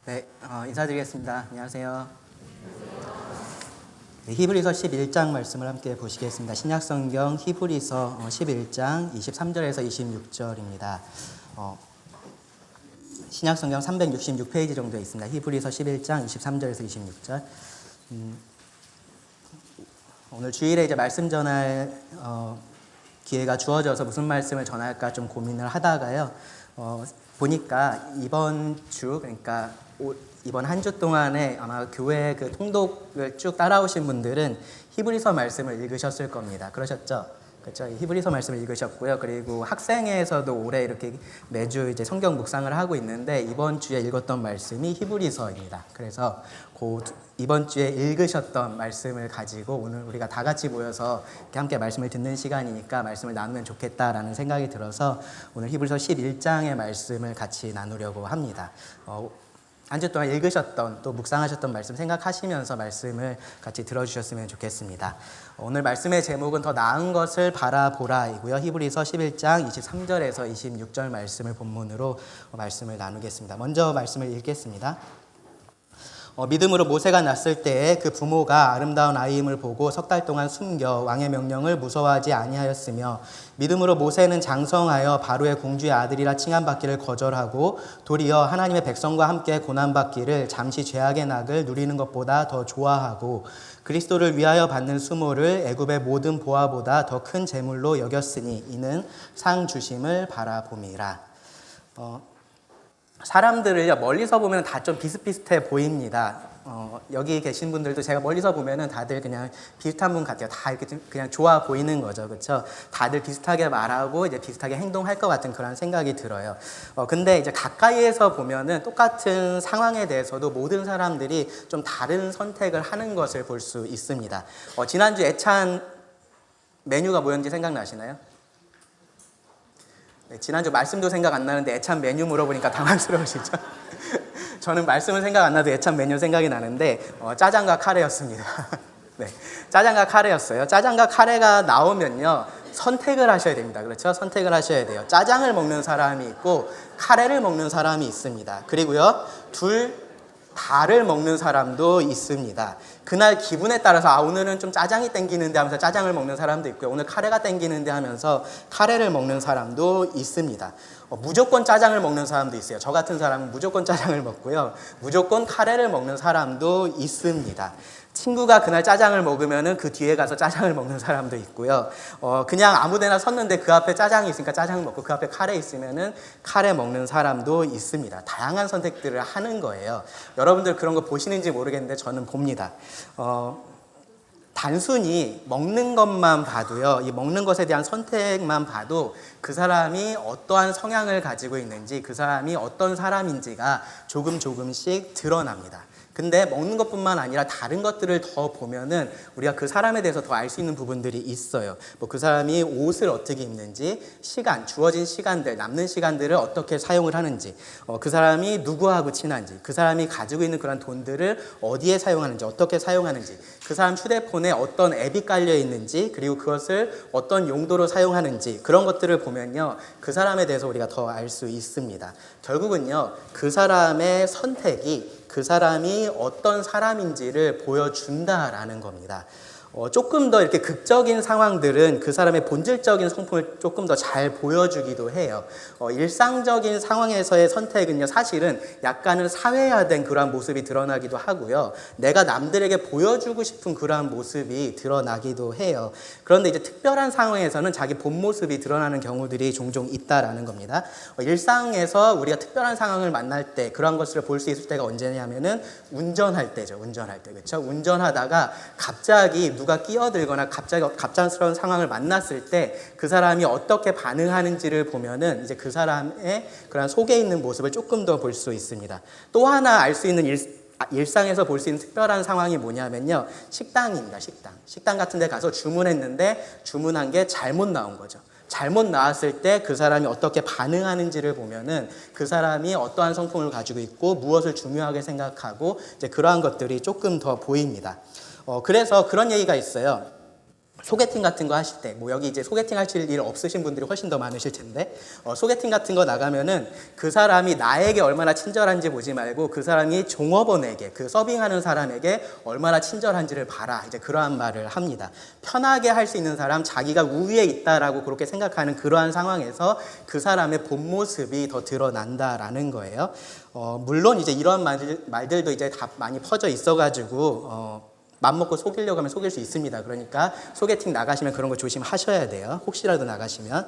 네, 인사드리겠습니다. 안녕하세요. 네, 히브리서 11장 말씀을 함께 보시겠습니다. 신약성경 히브리서 11장 23절에서 26절입니다. 신약성경 366페이지 정도에 있습니다. 히브리서 11장 23절에서 26절. 오늘 주일에 이제 말씀 전할 기회가 주어져서 무슨 말씀을 전할까 좀 고민을 하다가요. 보니까 이번 주, 그러니까 이번 한 주 동안에 아마 교회 그 통독을 쭉 따라오신 분들은 히브리서 말씀을 읽으셨을 겁니다. 그러셨죠? 그렇죠? 히브리서 말씀을 읽으셨고요. 그리고 학생회에서도 올해 이렇게 매주 이제 성경 묵상을 하고 있는데 이번 주에 읽었던 말씀이 히브리서입니다. 그래서 이번 주에 읽으셨던 말씀을 가지고 오늘 우리가 다 같이 모여서 이렇게 함께 말씀을 듣는 시간이니까 말씀을 나누면 좋겠다라는 생각이 들어서 오늘 히브리서 11장의 말씀을 같이 나누려고 합니다. 한 주 동안 읽으셨던 또 묵상하셨던 말씀 생각하시면서 말씀을 같이 들어주셨으면 좋겠습니다. 오늘 말씀의 제목은 더 나은 것을 바라보라이고요. 히브리서 11장 23절에서 26절 말씀을 본문으로 말씀을 나누겠습니다. 먼저 말씀을 읽겠습니다. 믿음으로 모세가 낳았을 때에 그 부모가 아름다운 아이임을 보고 석 달 동안 숨겨 왕의 명령을 무서워하지 아니하였으며 믿음으로 모세는 장성하여 바로의 공주의 아들이라 칭함받기를 거절하고 도리어 하나님의 백성과 함께 고난받기를 잠시 죄악의 낙을 누리는 것보다 더 좋아하고 그리스도를 위하여 받는 수모를 애굽의 모든 보화보다 더 큰 재물로 여겼으니 이는 상 주심을 바라봄이라. 사람들을 멀리서 보면 다 좀 비슷비슷해 보입니다. 여기 계신 분들도 제가 멀리서 보면은 다들 그냥 비슷한 분 같아요. 다 이렇게 그냥 좋아 보이는 거죠. 그렇죠? 다들 비슷하게 말하고 이제 비슷하게 행동할 것 같은 그런 생각이 들어요. 근데 이제 가까이에서 보면은 똑같은 상황에 대해서도 모든 사람들이 좀 다른 선택을 하는 것을 볼 수 있습니다. 지난주 애찬 메뉴가 뭐였는지 생각나시나요? 네, 지난주 말씀도 생각 안 나는데 애찬 메뉴 물어보니까 당황스러우시죠? 저는 말씀은 생각 안 나도 애찬 메뉴 생각이 나는데 짜장과 카레였습니다. 네, 짜장과 카레였어요. 짜장과 카레가 나오면요 선택을 하셔야 됩니다. 그렇죠? 선택을 하셔야 돼요. 짜장을 먹는 사람이 있고 카레를 먹는 사람이 있습니다. 그리고요 둘 다를 먹는 사람도 있습니다. 그날 기분에 따라서 오늘은 좀 짜장이 땡기는데 하면서 짜장을 먹는 사람도 있고요. 오늘 카레가 땡기는데 하면서 카레를 먹는 사람도 있습니다. 무조건 짜장을 먹는 사람도 있어요. 저 같은 사람은 무조건 짜장을 먹고요. 무조건 카레를 먹는 사람도 있습니다. 친구가 그날 짜장을 먹으면은 그 뒤에 가서 짜장을 먹는 사람도 있고요. 그냥 아무데나 섰는데 그 앞에 짜장이 있으니까 짜장 먹고 그 앞에 카레 있으면은 카레 먹는 사람도 있습니다. 다양한 선택들을 하는 거예요. 여러분들 그런 거 보시는지 모르겠는데 저는 봅니다. 단순히 먹는 것만 봐도요, 이 먹는 것에 대한 선택만 봐도 그 사람이 어떠한 성향을 가지고 있는지, 그 사람이 어떤 사람인지가 조금씩 드러납니다. 근데 먹는 것뿐만 아니라 다른 것들을 더 보면은 우리가 그 사람에 대해서 더 알 수 있는 부분들이 있어요. 뭐 그 사람이 옷을 어떻게 입는지, 시간, 주어진 시간들, 남는 시간들을 어떻게 사용을 하는지, 그 사람이 누구하고 친한지, 그 사람이 가지고 있는 그런 돈들을 어디에 사용하는지, 어떻게 사용하는지, 그 사람 휴대폰에 어떤 앱이 깔려 있는지, 그리고 그것을 어떤 용도로 사용하는지, 그런 것들을 보면요, 그 사람에 대해서 우리가 더 알 수 있습니다. 결국은요, 그 사람의 선택이 그 사람이 어떤 사람인지를 보여준다라는 겁니다. 조금 더 이렇게 극적인 상황들은 그 사람의 본질적인 성품을 조금 더 잘 보여주기도 해요. 일상적인 상황에서의 선택은요, 사실은 약간은 사회화된 그러한 모습이 드러나기도 하고요. 내가 남들에게 보여주고 싶은 그러한 모습이 드러나기도 해요. 그런데 이제 특별한 상황에서는 자기 본 모습이 드러나는 경우들이 종종 있다라는 겁니다. 일상에서 우리가 특별한 상황을 만날 때 그러한 것을 볼 수 있을 때가 언제냐면은 운전할 때죠. 운전할 때. 그렇죠? 운전하다가 갑자기 누가 끼어들거나 갑자기 갑작스러운 상황을 만났을 때 그 사람이 어떻게 반응하는지를 보면은 이제 그 사람의 그런 속에 있는 모습을 조금 더 볼 수 있습니다. 또 하나 알 수 있는 일상에서 볼 수 있는 특별한 상황이 뭐냐면요, 식당입니다. 식당 같은 데 가서 주문했는데 주문한 게 잘못 나온 거죠. 잘못 나왔을 때 그 사람이 어떻게 반응하는지를 보면은 그 사람이 어떠한 성품을 가지고 있고 무엇을 중요하게 생각하고 이제 그러한 것들이 조금 더 보입니다. 그래서 그런 얘기가 있어요. 소개팅 같은 거 하실 때, 뭐 여기 이제 소개팅 하실 일 없으신 분들이 훨씬 더 많으실 텐데, 소개팅 같은 거 나가면은 그 사람이 나에게 얼마나 친절한지 보지 말고 그 사람이 종업원에게, 그 서빙하는 사람에게 얼마나 친절한지를 봐라. 이제 그러한 말을 합니다. 편하게 할 수 있는 사람, 자기가 우위에 있다라고 그렇게 생각하는 그러한 상황에서 그 사람의 본 모습이 더 드러난다라는 거예요. 물론 이제 이러한 말들도 이제 다 많이 퍼져 있어가지고, 맘먹고 속이려고 하면 속일 수 있습니다. 그러니까 소개팅 나가시면 그런 거 조심하셔야 돼요. 혹시라도 나가시면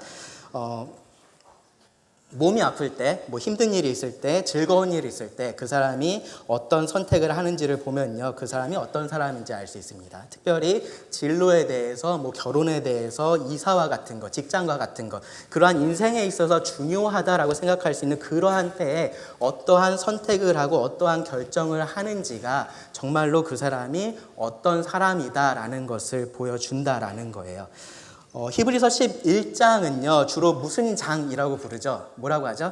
몸이 아플 때, 뭐 힘든 일이 있을 때, 즐거운 일이 있을 때 그 사람이 어떤 선택을 하는지를 보면요, 그 사람이 어떤 사람인지 알 수 있습니다. 특별히 진로에 대해서, 뭐 결혼에 대해서, 이사와 같은 거, 직장과 같은 거, 그러한 인생에 있어서 중요하다라고 생각할 수 있는 그러한 때에 어떠한 선택을 하고 어떠한 결정을 하는지가 정말로 그 사람이 어떤 사람이다라는 것을 보여준다라는 거예요. 히브리서 11장은요, 주로 무슨 장이라고 부르죠? 뭐라고 하죠?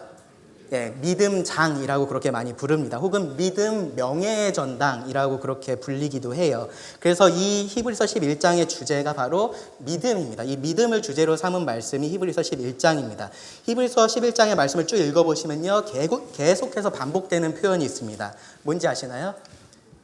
예, 믿음 장이라고 그렇게 많이 부릅니다. 혹은 믿음 명예의 전당이라고 그렇게 불리기도 해요. 그래서 이 히브리서 11장의 주제가 바로 믿음입니다. 이 믿음을 주제로 삼은 말씀이 히브리서 11장입니다. 히브리서 11장의 말씀을 쭉 읽어보시면요, 계속해서 반복되는 표현이 있습니다. 뭔지 아시나요?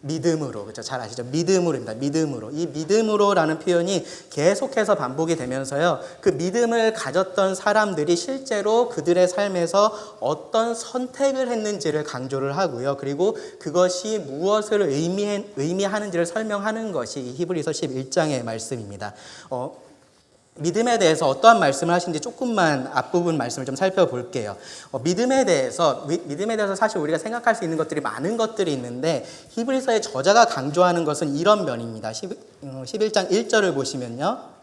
믿음으로, 그렇죠? 잘 아시죠? 믿음으로입니다. 믿음으로. 이 믿음으로라는 표현이 계속해서 반복이 되면서요, 그 믿음을 가졌던 사람들이 실제로 그들의 삶에서 어떤 선택을 했는지를 강조를 하고요. 그리고 그것이 무엇을 의미하는지를 설명하는 것이 이 히브리서 11장의 말씀입니다. 믿음에 대해서 어떠한 말씀을 하시는지 조금만 앞부분 말씀을 좀 살펴볼게요. 믿음에 대해서 사실 우리가 생각할 수 있는 것들이 많은 것들이 있는데, 히브리서의 저자가 강조하는 것은 이런 면입니다. 11장 1절을 보시면요,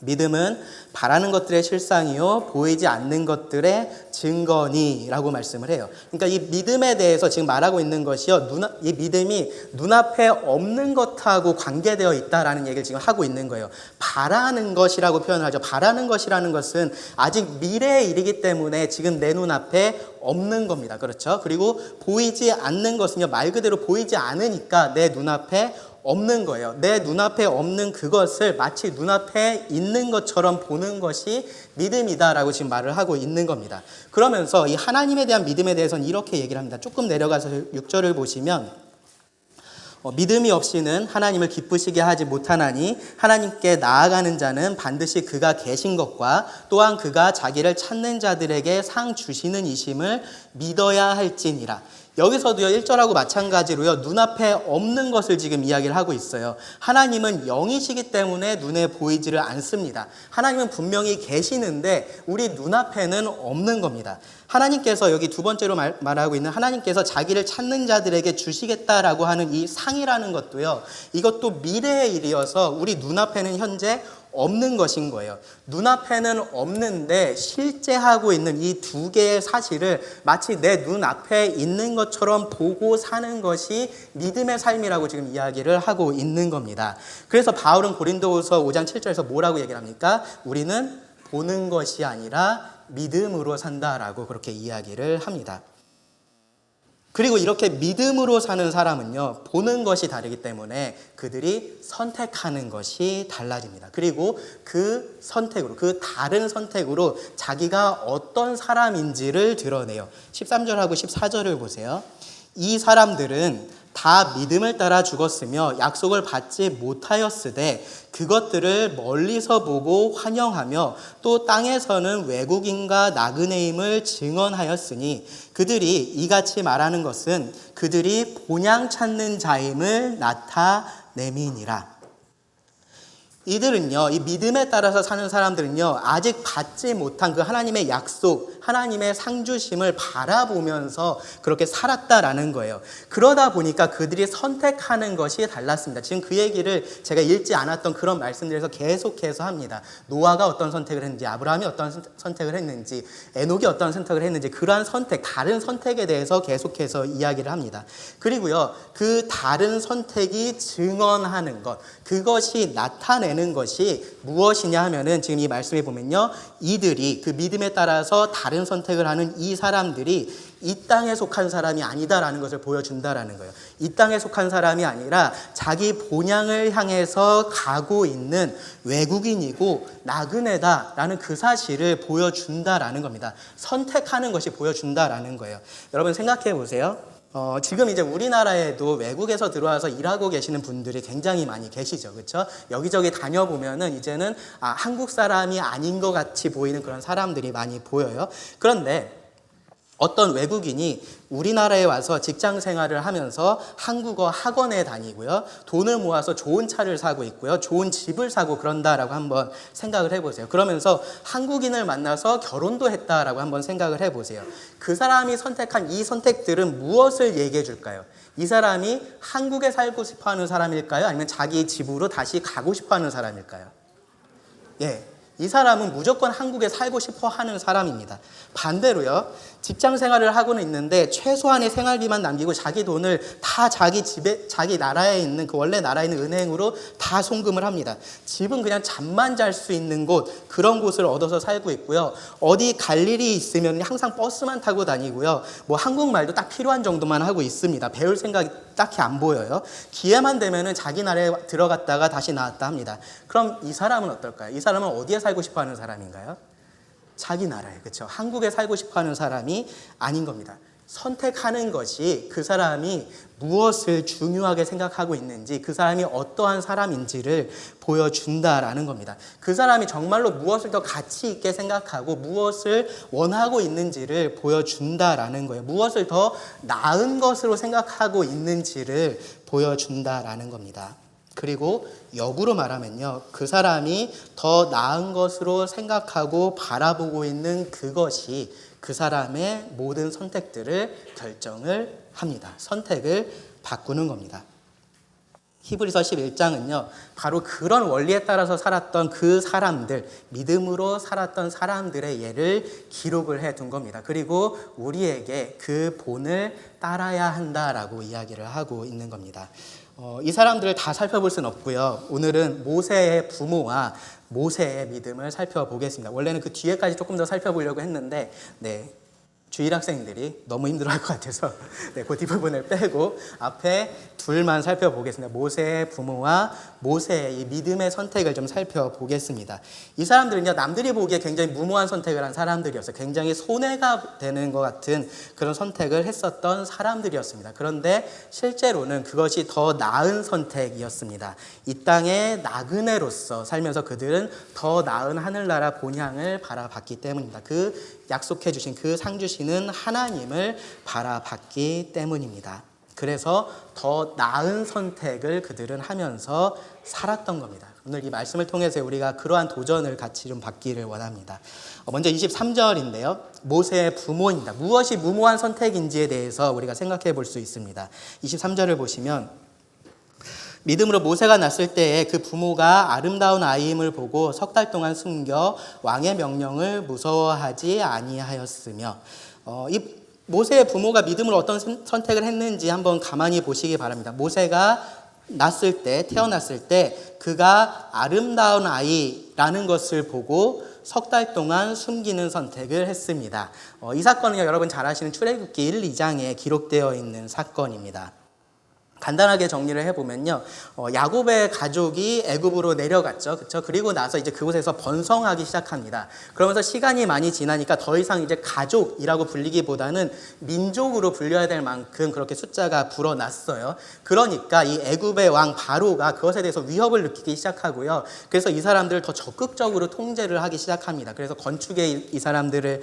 믿음은 바라는 것들의 실상이요 보이지 않는 것들의 증거니라고 말씀을 해요. 그러니까 이 믿음에 대해서 지금 말하고 있는 것이요, 이 믿음이 눈앞에 없는 것하고 관계되어 있다라는 얘기를 지금 하고 있는 거예요. 바라는 것이라고 표현을 하죠. 바라는 것이라는 것은 아직 미래의 일이기 때문에 지금 내 눈앞에 없는 겁니다. 그렇죠? 그리고 보이지 않는 것은요, 말 그대로 보이지 않으니까 내 눈앞에 없는 거예요. 내 눈앞에 없는 그것을 마치 눈앞에 있는 것처럼 보는 것이 믿음이다라고 지금 말을 하고 있는 겁니다. 그러면서 이 하나님에 대한 믿음에 대해서는 이렇게 얘기를 합니다. 조금 내려가서 6절을 보시면, 믿음이 없이는 하나님을 기쁘시게 하지 못하나니 하나님께 나아가는 자는 반드시 그가 계신 것과 또한 그가 자기를 찾는 자들에게 상 주시는 이심을 믿어야 할지니라. 여기서도요, 1절하고 마찬가지로요, 눈앞에 없는 것을 지금 이야기를 하고 있어요. 하나님은 영이시기 때문에 눈에 보이지를 않습니다. 하나님은 분명히 계시는데 우리 눈앞에는 없는 겁니다. 하나님께서 여기 두 번째로 말하고 있는, 하나님께서 자기를 찾는 자들에게 주시겠다라고 하는 이 상이라는 것도요, 이것도 미래의 일이어서 우리 눈앞에는 현재 없는 것인 거예요. 눈앞에는 없는데 실제 하고 있는 이 두 개의 사실을 마치 내 눈앞에 있는 것처럼 보고 사는 것이 믿음의 삶이라고 지금 이야기를 하고 있는 겁니다. 그래서 바울은 고린도후서 5장 7절에서 뭐라고 얘기를 합니까? 우리는 보는 것이 아니라 믿음으로 산다라고 그렇게 이야기를 합니다. 그리고 이렇게 믿음으로 사는 사람은요, 보는 것이 다르기 때문에 그들이 선택하는 것이 달라집니다. 그리고 그 선택으로, 그 다른 선택으로 자기가 어떤 사람인지를 드러내요. 13절하고 14절을 보세요. 이 사람들은 다 믿음을 따라 죽었으며 약속을 받지 못하였으되 그것들을 멀리서 보고 환영하며 또 땅에서는 외국인과 나그네임을 증언하였으니 그들이 이같이 말하는 것은 그들이 본향 찾는 자임을 나타내미니라. 이들은요, 이 믿음에 따라서 사는 사람들은요, 아직 받지 못한 그 하나님의 약속, 하나님의 상주심을 바라보면서 그렇게 살았다라는 거예요. 그러다 보니까 그들이 선택하는 것이 달랐습니다. 지금 그 얘기를 제가 읽지 않았던 그런 말씀들에서 계속해서 합니다. 노아가 어떤 선택을 했는지, 아브라함이 어떤 선택을 했는지, 에녹이 어떤 선택을 했는지, 그러한 선택, 다른 선택에 대해서 계속해서 이야기를 합니다. 그리고요, 그 다른 선택이 증언하는 것, 그것이 나타내는 것이 무엇이냐 하면은 지금 이 말씀에 보면요, 이들이 그 믿음에 따라서 다른 선택을 하는 이 사람들이 이 땅에 속한 사람이 아니다라는 것을 보여준다라는 거예요. 이 땅에 속한 사람이 아니라 자기 본향을 향해서 가고 있는 외국인이고 나그네다라는 그 사실을 보여준다라는 겁니다. 선택하는 것이 보여준다라는 거예요. 여러분 생각해 보세요. 지금 이제 우리나라에도 외국에서 들어와서 일하고 계시는 분들이 굉장히 많이 계시죠. 그렇죠? 여기저기 다녀보면은 이제는 한국 사람이 아닌 것 같이 보이는 그런 사람들이 많이 보여요. 그런데 어떤 외국인이 우리나라에 와서 직장 생활을 하면서 한국어 학원에 다니고요. 돈을 모아서 좋은 차를 사고 있고요. 좋은 집을 사고 그런다라고 한번 생각을 해보세요. 그러면서 한국인을 만나서 결혼도 했다라고 한번 생각을 해보세요. 그 사람이 선택한 이 선택들은 무엇을 얘기해 줄까요? 이 사람이 한국에 살고 싶어 하는 사람일까요? 아니면 자기 집으로 다시 가고 싶어 하는 사람일까요? 예. 이 사람은 무조건 한국에 살고 싶어 하는 사람입니다. 반대로요, 직장 생활을 하고는 있는데 최소한의 생활비만 남기고 자기 돈을 다 자기 집에, 자기 나라에 있는 그 원래 나라에 있는 은행으로 다 송금을 합니다. 집은 그냥 잠만 잘 수 있는 곳, 그런 곳을 얻어서 살고 있고요. 어디 갈 일이 있으면 항상 버스만 타고 다니고요. 뭐 한국말도 딱 필요한 정도만 하고 있습니다. 배울 생각이 딱히 안 보여요. 기회만 되면은 자기 나라에 들어갔다가 다시 나왔다 합니다. 그럼 이 사람은 어떨까요? 이 사람은 어디에 살고 싶어 하는 사람인가요? 자기 나라에, 그렇죠? 한국에 살고 싶어 하는 사람이 아닌 겁니다. 선택하는 것이 그 사람이 무엇을 중요하게 생각하고 있는지, 그 사람이 어떠한 사람인지를 보여준다라는 겁니다. 그 사람이 정말로 무엇을 더 가치 있게 생각하고 무엇을 원하고 있는지를 보여준다라는 거예요. 무엇을 더 나은 것으로 생각하고 있는지를 보여준다라는 겁니다. 그리고 역으로 말하면요, 그 사람이 더 나은 것으로 생각하고 바라보고 있는 그것이 그 사람의 모든 선택들을 결정을 합니다. 선택을 바꾸는 겁니다. 히브리서 11장은요, 바로 그런 원리에 따라서 살았던 그 사람들, 믿음으로 살았던 사람들의 예를 기록을 해둔 겁니다. 그리고 우리에게 그 본을 따라야 한다라고 이야기를 하고 있는 겁니다. 이 사람들을 다 살펴볼 수는 없고요. 오늘은 모세의 부모와 모세의 믿음을 살펴보겠습니다. 원래는 그 뒤에까지 조금 더 살펴보려고 했는데, 주일 학생들이 너무 힘들어할 것 같아서 그 뒷부분을 빼고 앞에 둘만 살펴보겠습니다. 모세의 부모와 모세의 이 믿음의 선택을 좀 살펴보겠습니다. 이 사람들은요, 남들이 보기에 굉장히 무모한 선택을 한 사람들이었어요. 굉장히 손해가 되는 것 같은 그런 선택을 했었던 사람들이었습니다. 그런데 실제로는 그것이 더 나은 선택이었습니다. 이 땅의 나그네로서 살면서 그들은 더 나은 하늘나라 본향을 바라봤기 때문입니다. 그 약속해 주신, 그 상 주시는 하나님을 바라봤기 때문입니다. 그래서 더 나은 선택을 그들은 하면서 살았던 겁니다. 오늘 이 말씀을 통해서 우리가 그러한 도전을 같이 좀 받기를 원합니다. 먼저 23절인데요. 모세의 부모입니다. 무엇이 무모한 선택인지에 대해서 우리가 생각해 볼 수 있습니다. 23절을 보시면 믿음으로 모세가 났을 때에 그 부모가 아름다운 아이임을 보고 석 달 동안 숨겨 왕의 명령을 무서워하지 아니하였으며, 이 모세의 부모가 믿음으로 어떤 선택을 했는지 한번 가만히 보시기 바랍니다. 모세가 났을 때, 태어났을 때 그가 아름다운 아이라는 것을 보고 석 달 동안 숨기는 선택을 했습니다. 이 사건은요, 여러분 잘 아시는 출애굽기 1, 2장에 기록되어 있는 사건입니다. 간단하게 정리를 해보면요, 야곱의 가족이 애굽으로 내려갔죠, 그렇죠? 그리고 나서 이제 그곳에서 번성하기 시작합니다. 그러면서 시간이 많이 지나니까 더 이상 이제 가족이라고 불리기보다는 민족으로 불려야 될 만큼 그렇게 숫자가 불어났어요. 그러니까 이 애굽의 왕 바로가 그것에 대해서 위협을 느끼기 시작하고요. 그래서 이 사람들을 더 적극적으로 통제를 하기 시작합니다. 그래서 건축에 이 사람들을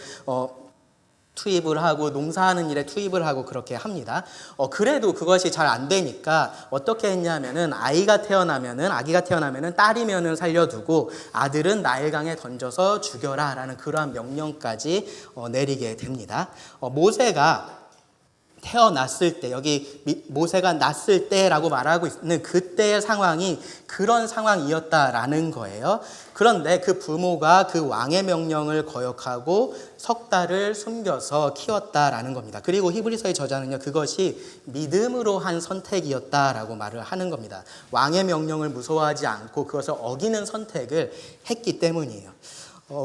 투입을 하고 농사하는 일에 투입을 하고 그렇게 합니다. 그래도 그것이 잘 안 되니까 어떻게 했냐면은 아기가 태어나면은 딸이면은 살려두고 아들은 나일강에 던져서 죽여라라는 그러한 명령까지 내리게 됩니다. 모세가 태어났을 때, 여기 모세가 났을 때라고 말하고 있는 그때의 상황이 그런 상황이었다라는 거예요. 그런데 그 부모가 그 왕의 명령을 거역하고 석 달을 숨겨서 키웠다라는 겁니다. 그리고 히브리서의 저자는요, 그것이 믿음으로 한 선택이었다라고 말을 하는 겁니다. 왕의 명령을 무서워하지 않고 그것을 어기는 선택을 했기 때문이에요.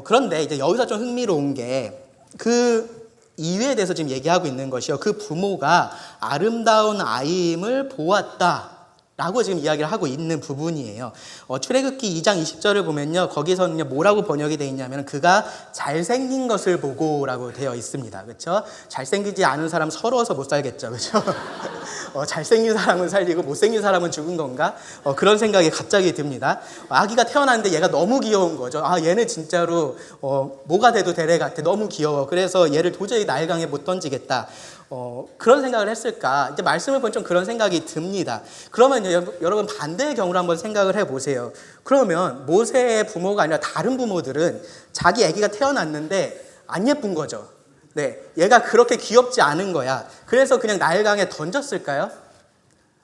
그런데 이제 여기서 좀 흥미로운 게, 그 이유에 대해서 지금 얘기하고 있는 것이요. 그 부모가 아름다운 아이임을 보았다 라고 지금 이야기를 하고 있는 부분이에요. 출애굽기 2장 20절을 보면요. 거기서는요, 뭐라고 번역이 되어 있냐면, 그가 잘생긴 것을 보고 라고 되어 있습니다. 그렇죠? 잘생기지 않은 사람 서러워서 못 살겠죠. 그렇죠? 잘생긴 사람은 살리고 못생긴 사람은 죽은 건가? 그런 생각이 갑자기 듭니다. 아기가 태어났는데 얘가 너무 귀여운 거죠. 아, 얘는 진짜로 뭐가 돼도 되레 같아. 너무 귀여워. 그래서 얘를 도저히 나일강에 못 던지겠다. 그런 생각을 했을까? 이제 말씀을 보면 좀 그런 생각이 듭니다. 그러면요, 여러분 반대의 경우를 한번 생각을 해보세요. 그러면 모세의 부모가 아니라 다른 부모들은 자기 아기가 태어났는데 안 예쁜 거죠. 네, 얘가 그렇게 귀엽지 않은 거야. 그래서 그냥 나일강에 던졌을까요?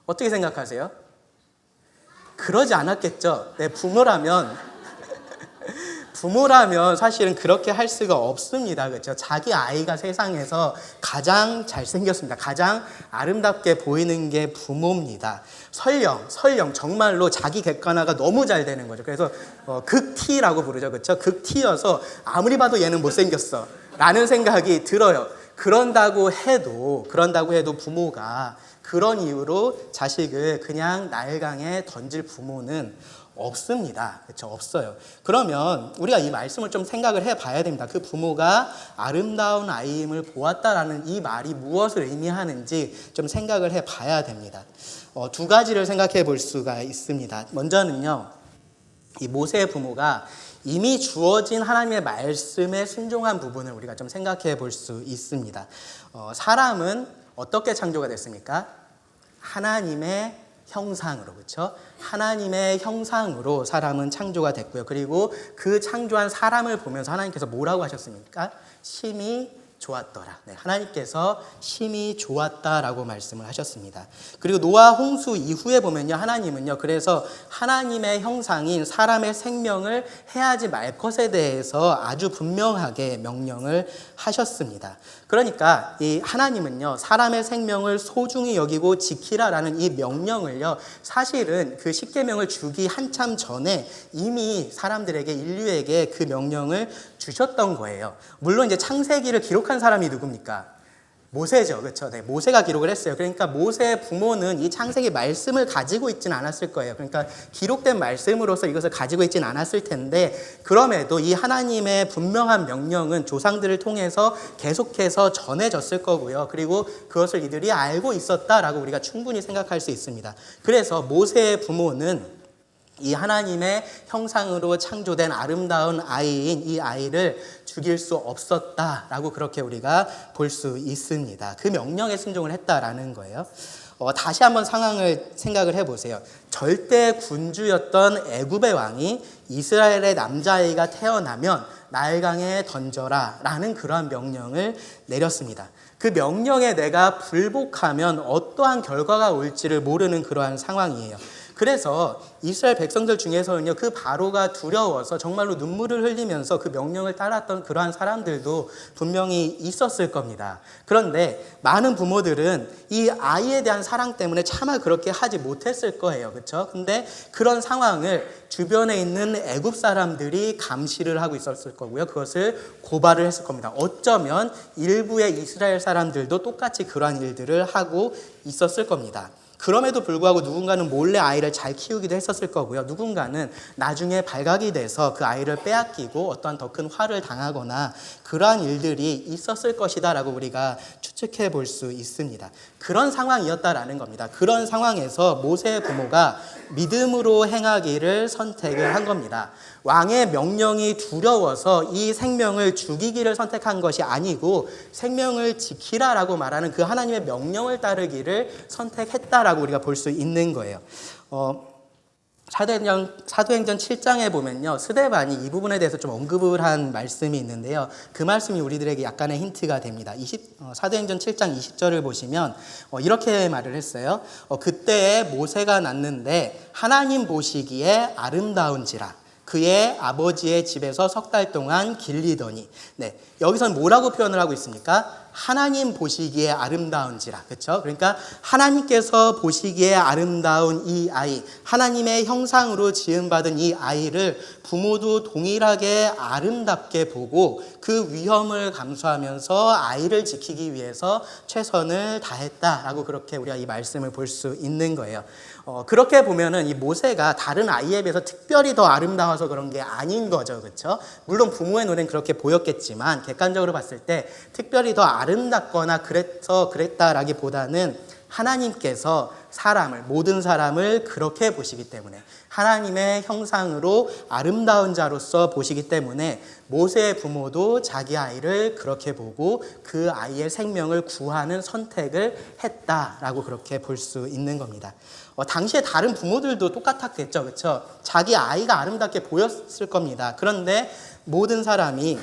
어떻게 생각하세요? 그러지 않았겠죠. 네, 부모라면 사실은 그렇게 할 수가 없습니다. 그렇죠? 자기 아이가 세상에서 가장 잘생겼습니다. 가장 아름답게 보이는 게 부모입니다. 설령 정말로 자기 객관화가 너무 잘 되는 거죠. 그래서 극티라고 부르죠. 그렇죠? 극티여서 아무리 봐도 얘는 못생겼어 라는 생각이 들어요. 그런다고 해도 부모가 그런 이유로 자식을 그냥 나일강에 던질 부모는 없습니다. 그렇죠? 없어요. 그러면 우리가 이 말씀을 좀 생각을 해봐야 됩니다. 그 부모가 아름다운 아이임을 보았다라는 이 말이 무엇을 의미하는지 좀 생각을 해봐야 됩니다. 두 가지를 생각해 볼 수가 있습니다. 먼저는요, 이 모세의 부모가 이미 주어진 하나님의 말씀에 순종한 부분을 우리가 좀 생각해 볼 수 있습니다. 사람은 어떻게 창조가 됐습니까? 하나님의 형상으로, 그렇죠? 하나님의 형상으로 사람은 창조가 됐고요. 그리고 그 창조한 사람을 보면서 하나님께서 뭐라고 하셨습니까? 심히 좋았더라. 네, 하나님께서 심히 좋았다라고 말씀을 하셨습니다. 그리고 노아 홍수 이후에 보면요, 하나님은요, 그래서 하나님의 형상인 사람의 생명을 해하지 말 것에 대해서 아주 분명하게 명령을 하셨습니다. 그러니까 이 하나님은요, 사람의 생명을 소중히 여기고 지키라라는 이 명령을요, 사실은 그 십계명을 주기 한참 전에 이미 사람들에게, 인류에게 그 명령을 주셨던 거예요. 물론 이제 창세기를 기록한 사람이 누굽니까? 모세죠. 그렇죠? 네, 모세가 기록을 했어요. 그러니까 모세의 부모는 이 창세기 말씀을 가지고 있지는 않았을 거예요. 그러니까 기록된 말씀으로서 이것을 가지고 있지는 않았을 텐데, 그럼에도 이 하나님의 분명한 명령은 조상들을 통해서 계속해서 전해졌을 거고요. 그리고 그것을 이들이 알고 있었다라고 우리가 충분히 생각할 수 있습니다. 그래서 모세의 부모는 이 하나님의 형상으로 창조된 아름다운 아이인 이 아이를 죽일 수 없었다라고 그렇게 우리가 볼 수 있습니다. 그 명령에 순종을 했다라는 거예요. 다시 한번 상황을 생각을 해보세요. 절대 군주였던 애굽의 왕이 이스라엘의 남자아이가 태어나면 나일강에 던져라 라는 그러한 명령을 내렸습니다. 그 명령에 내가 불복하면 어떠한 결과가 올지를 모르는 그러한 상황이에요. 그래서 이스라엘 백성들 중에서는요, 그 바로가 두려워서 정말로 눈물을 흘리면서 그 명령을 따랐던 그러한 사람들도 분명히 있었을 겁니다. 그런데 많은 부모들은 이 아이에 대한 사랑 때문에 차마 그렇게 하지 못했을 거예요. 그렇죠? 근데 그런 상황을 주변에 있는 애굽 사람들이 감시를 하고 있었을 거고요. 그것을 고발을 했을 겁니다. 어쩌면 일부의 이스라엘 사람들도 똑같이 그러한 일들을 하고 있었을 겁니다. 그럼에도 불구하고 누군가는 몰래 아이를 잘 키우기도 했었을 거고요. 누군가는 나중에 발각이 돼서 그 아이를 빼앗기고 어떠한 더 큰 화를 당하거나 그러한 일들이 있었을 것이다 라고 우리가 추측해 볼 수 있습니다. 그런 상황이었다라는 겁니다. 그런 상황에서 모세의 부모가 믿음으로 행하기를 선택을 한 겁니다. 왕의 명령이 두려워서 이 생명을 죽이기를 선택한 것이 아니고 생명을 지키라라고 말하는 그 하나님의 명령을 따르기를 선택했다라고 우리가 볼 수 있는 거예요. 사도행전 7장에 보면요, 스데반이 이 부분에 대해서 좀 언급을 한 말씀이 있는데요. 그 말씀이 우리들에게 약간의 힌트가 됩니다. 사도행전 7장 20절을 보시면 이렇게 말을 했어요. 그때에 모세가 낳는데 하나님 보시기에 아름다운지라 그의 아버지의 집에서 석 달 동안 길리더니. 네, 여기서는 뭐라고 표현을 하고 있습니까? 하나님 보시기에 아름다운지라. 그렇죠? 그러니까 하나님께서 보시기에 아름다운 이 아이, 하나님의 형상으로 지음받은 이 아이를 부모도 동일하게 아름답게 보고 그 위험을 감수하면서 아이를 지키기 위해서 최선을 다했다라고 그렇게 우리가 이 말씀을 볼 수 있는 거예요. 그렇게 보면은 이 모세가 다른 아이에 비해서 특별히 더 아름다워서 그런 게 아닌 거죠. 그렇죠? 물론 부모의 눈엔 그렇게 보였겠지만 객관적으로 봤을 때 특별히 더 아름답거나 그래서 그랬다라기보다는 하나님께서 모든 사람을 그렇게 보시기 때문에, 하나님의 형상으로 아름다운 자로서 보시기 때문에 모세의 부모도 자기 아이를 그렇게 보고 그 아이의 생명을 구하는 선택을 했다라고 그렇게 볼 수 있는 겁니다. 당시에 다른 부모들도 똑같았겠죠. 그렇죠? 자기 아이가 아름답게 보였을 겁니다. 그런데 모든 사람이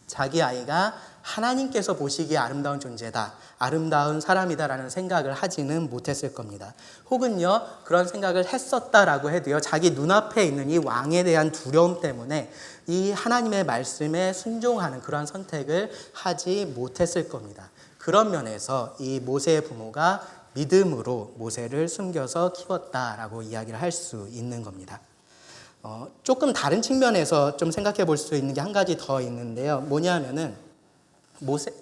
자기 아이가 하나님께서 보시기에 아름다운 존재다, 아름다운 사람이다라는 생각을 하지는 못했을 겁니다. 혹은요, 그런 생각을 했었다라고 해도요, 자기 눈앞에 있는 이 왕에 대한 두려움 때문에 이 하나님의 말씀에 순종하는 그런 선택을 하지 못했을 겁니다. 그런 면에서 이 모세의 부모가 믿음으로 모세를 숨겨서 키웠다라고 이야기를 할 수 있는 겁니다. 조금 다른 측면에서 좀 생각해 볼 수 있는 게 한 가지 더 있는데요. 뭐냐면은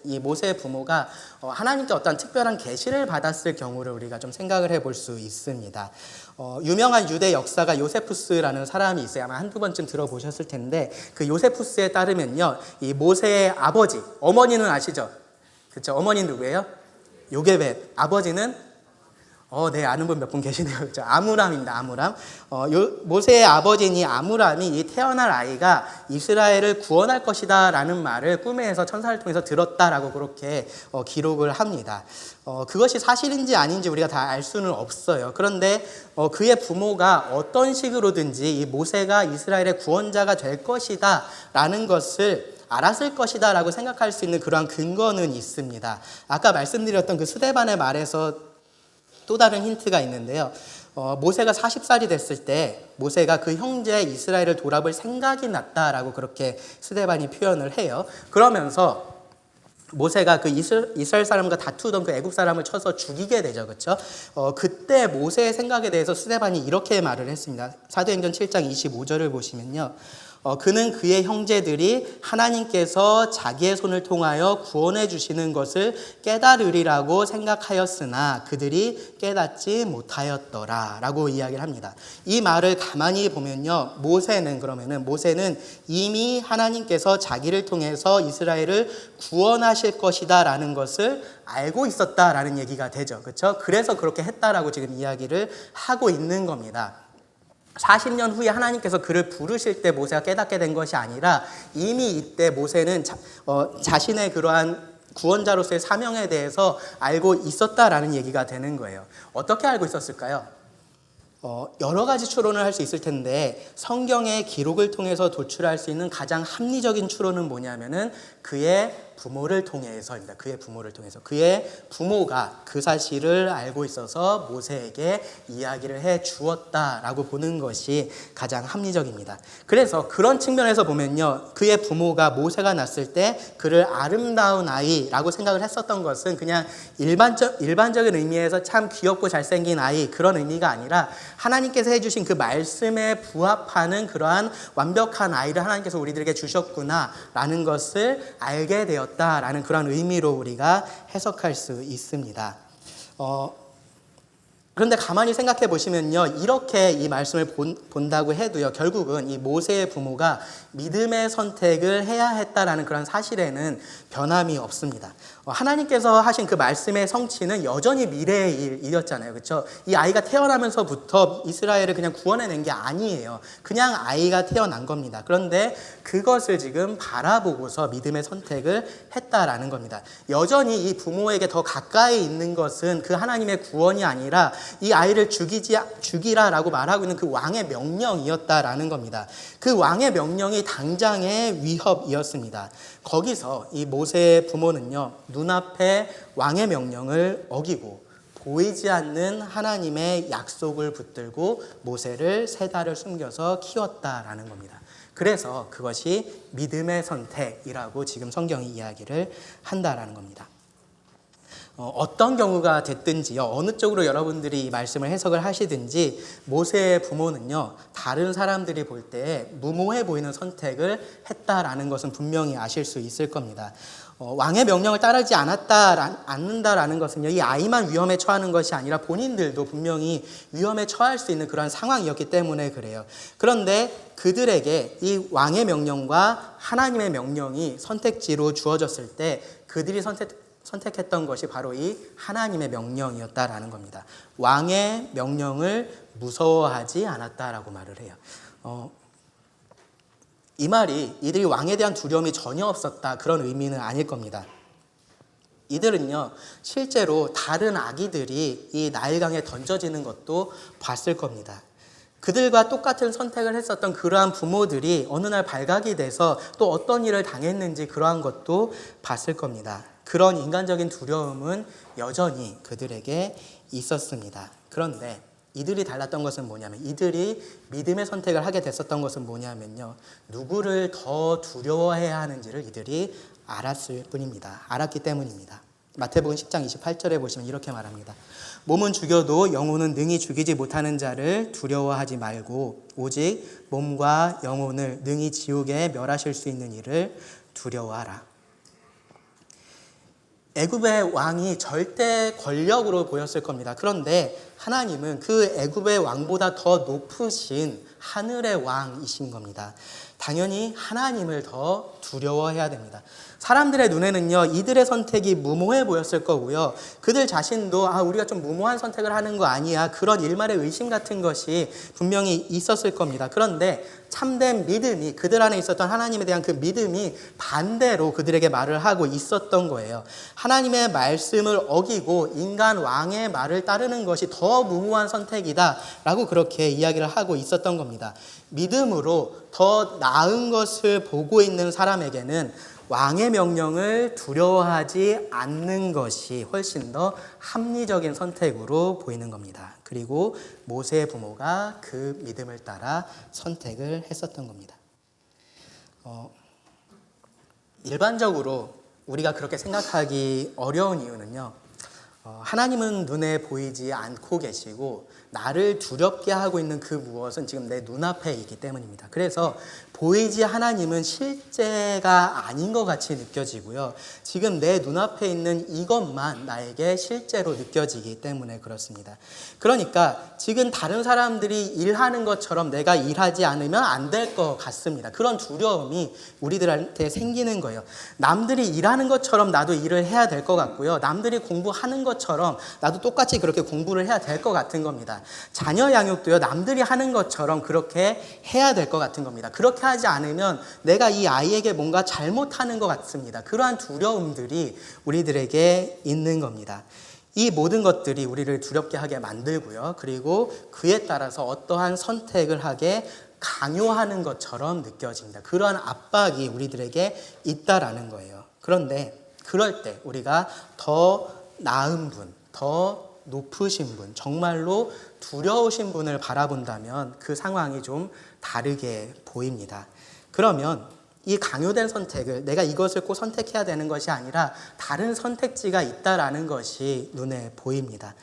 이 모세의 부모가 하나님께 어떤 특별한 계시를 받았을 경우를 우리가 좀 생각을 해볼 수 있습니다. 유명한 유대 역사가 요세푸스라는 사람이 있어요. 아마 한두 번쯤 들어보셨을 텐데, 그 요세푸스에 따르면요, 이 모세의 아버지, 어머니는 아시죠? 그렇죠? 어머니는 누구예요? 요게벳. 아버지는 네, 아는 분 몇 분 계시네요. 그렇죠? 아므람입니다. 아므람. 모세의 아버지인 이 아므람이 이 태어날 아이가 이스라엘을 구원할 것이다 라는 말을 꿈에서 천사를 통해서 들었다라고 그렇게 기록을 합니다. 그것이 사실인지 아닌지 우리가 다 알 수는 없어요. 그런데 그의 부모가 어떤 식으로든지 이 모세가 이스라엘의 구원자가 될 것이다 라는 것을 알았을 것이다 라고 생각할 수 있는 그러한 근거는 있습니다. 아까 말씀드렸던 그 스데반의 말에서 또 다른 힌트가 있는데요. 모세가 40살이 됐을 때 모세가 그 형제 이스라엘을 돌아볼 생각이 났다라고 그렇게 스데반이 표현을 해요. 그러면서 모세가 그 이스라엘 사람과 다투던 그 애굽 사람을 쳐서 죽이게 되죠. 그렇죠? 그때 모세의 생각에 대해서 스데반이 이렇게 말을 했습니다. 사도행전 7장 25절을 보시면요. 그는 그의 형제들이 하나님께서 자기의 손을 통하여 구원해 주시는 것을 깨달으리라고 생각하였으나 그들이 깨닫지 못하였더라 라고 이야기를 합니다. 이 말을 가만히 보면요, 모세는 이미 하나님께서 자기를 통해서 이스라엘을 구원하실 것이다 라는 것을 알고 있었다라는 얘기가 되죠. 그렇죠? 그래서 그렇게 했다라고 지금 이야기를 하고 있는 겁니다. 40년 후에 하나님께서 그를 부르실 때 모세가 깨닫게 된 것이 아니라 이미 이때 모세는 자신의 그러한 구원자로서의 사명에 대해서 알고 있었다라는 얘기가 되는 거예요. 어떻게 알고 있었을까요? 여러 가지 추론을 할 수 있을 텐데 성경의 기록을 통해서 도출할 수 있는 가장 합리적인 추론은 뭐냐면은 그의 부모를 통해서입니다. 그의 부모가 그 사실을 알고 있어서 모세에게 이야기를 해 주었다라고 보는 것이 가장 합리적입니다. 그래서 그런 측면에서 보면요, 그의 부모가 모세가 낳았을 때 그를 아름다운 아이라고 생각을 했었던 것은 그냥 일반적인 의미에서 참 귀엽고 잘생긴 아이, 그런 의미가 아니라 하나님께서 해주신 그 말씀에 부합하는 그러한 완벽한 아이를 하나님께서 우리들에게 주셨구나라는 것을 알게 되었다라는 그런 의미로 우리가 해석할 수 있습니다. 그런데 가만히 생각해 보시면요, 이렇게 이 말씀을 본다고 해도요, 결국은 이 모세의 부모가 믿음의 선택을 해야 했다라는 그런 사실에는 변함이 없습니다. 하나님께서 하신 그 말씀의 성취는 여전히 미래의 일이었잖아요. 그렇죠? 이 아이가 태어나면서부터 이스라엘을 그냥 구원해낸 게 아니에요. 그냥 아이가 태어난 겁니다. 그런데 그것을 지금 바라보고서 믿음의 선택을 했다라는 겁니다. 여전히 이 부모에게 더 가까이 있는 것은 그 하나님의 구원이 아니라 이 아이를 죽이라라고 말하고 있는 그 왕의 명령이었다라는 겁니다. 그 왕의 명령이 당장의 위협이었습니다. 거기서 이 모세의 부모는요, 눈앞에 왕의 명령을 어기고 보이지 않는 하나님의 약속을 붙들고 모세를 3달을 숨겨서 키웠다라는 겁니다. 그래서 그것이 믿음의 선택이라고 지금 성경이 이야기를 한다라는 겁니다. 어떤 경우가 됐든지요, 어느 쪽으로 여러분들이 이 말씀을 해석을 하시든지 모세의 부모는요, 다른 사람들이 볼 때 무모해 보이는 선택을 했다라는 것은 분명히 아실 수 있을 겁니다. 왕의 명령을 따르지 않는다라는 것은요, 이 아이만 위험에 처하는 것이 아니라 본인들도 분명히 위험에 처할 수 있는 그러한 상황이었기 때문에 그래요. 그런데 그들에게 이 왕의 명령과 하나님의 명령이 선택지로 주어졌을 때 그들이 선택했던 것이 바로 이 하나님의 명령이었다라는 겁니다. 왕의 명령을 무서워하지 않았다라고 말을 해요. 이 말이 이들이 왕에 대한 두려움이 전혀 없었다, 그런 의미는 아닐 겁니다. 이들은요, 실제로 다른 아기들이 이 나일강에 던져지는 것도 봤을 겁니다. 그들과 똑같은 선택을 했었던 그러한 부모들이 어느 날 발각이 돼서 또 어떤 일을 당했는지 그러한 것도 봤을 겁니다. 그런 인간적인 두려움은 여전히 그들에게 있었습니다. 그런데 이들이 달랐던 것은 뭐냐면, 이들이 믿음의 선택을 하게 됐었던 것은 뭐냐면요, 누구를 더 두려워해야 하는지를 이들이 알았을 뿐입니다. 알았기 때문입니다. 마태복음 10장 28절에 보시면 이렇게 말합니다. 몸은 죽여도 영혼은 능히 죽이지 못하는 자를 두려워하지 말고 오직 몸과 영혼을 능히 지옥에 멸하실 수 있는 이를 두려워하라. 애굽의 왕이 절대 권력으로 보였을 겁니다. 그런데 하나님은 그 애굽의 왕보다 더 높으신 하늘의 왕이신 겁니다. 당연히 하나님을 더 두려워해야 됩니다. 사람들의 눈에는요, 이들의 선택이 무모해 보였을 거고요, 그들 자신도 우리가 좀 무모한 선택을 하는 거 아니야, 그런 일말의 의심 같은 것이 분명히 있었을 겁니다. 그런데 참된 믿음이, 그들 안에 있었던 하나님에 대한 그 믿음이 반대로 그들에게 말을 하고 있었던 거예요. 하나님의 말씀을 어기고 인간 왕의 말을 따르는 것이 더 무모한 선택이다 라고 그렇게 이야기를 하고 있었던 겁니다. 믿음으로 더 나은 것을 보고 있는 사람에게는 왕의 명령을 두려워하지 않는 것이 훨씬 더 합리적인 선택으로 보이는 겁니다. 그리고 모세의 부모가 그 믿음을 따라 선택을 했었던 겁니다. 일반적으로 우리가 그렇게 생각하기 어려운 이유는요, 하나님은 눈에 보이지 않고 계시고 나를 두렵게 하고 있는 그 무엇은 지금 내 눈앞에 있기 때문입니다. 그래서 보이지 하나님은 실제가 아닌 것 같이 느껴지고요, 지금 내 눈앞에 있는 이것만 나에게 실제로 느껴지기 때문에 그렇습니다. 그러니까 지금 다른 사람들이 일하는 것처럼 내가 일하지 않으면 안 될 것 같습니다. 그런 두려움이 우리들한테 생기는 거예요. 남들이 일하는 것처럼 나도 일을 해야 될 것 같고요, 남들이 공부하는 것처럼 나도 똑같이 그렇게 공부를 해야 될 것 같은 겁니다. 자녀 양육도요, 남들이 하는 것처럼 그렇게 해야 될 것 같은 겁니다. 그렇게 하지 않으면 내가 이 아이에게 뭔가 잘못하는 것 같습니다. 그러한 두려움들이 우리들에게 있는 겁니다. 이 모든 것들이 우리를 두렵게 하게 만들고요, 그리고 그에 따라서 어떠한 선택을 하게 강요하는 것처럼 느껴집니다. 그러한 압박이 우리들에게 있다라는 거예요. 그런데 그럴 때 우리가 더 나은 분, 더 높으신 분, 정말로 두려우신 분을 바라본다면 그 상황이 좀 다르게 보입니다. 그러면 이 강요된 선택을, 내가 이것을 꼭 선택해야 되는 것이 아니라 다른 선택지가 있다라는 것이 눈에 보입니다.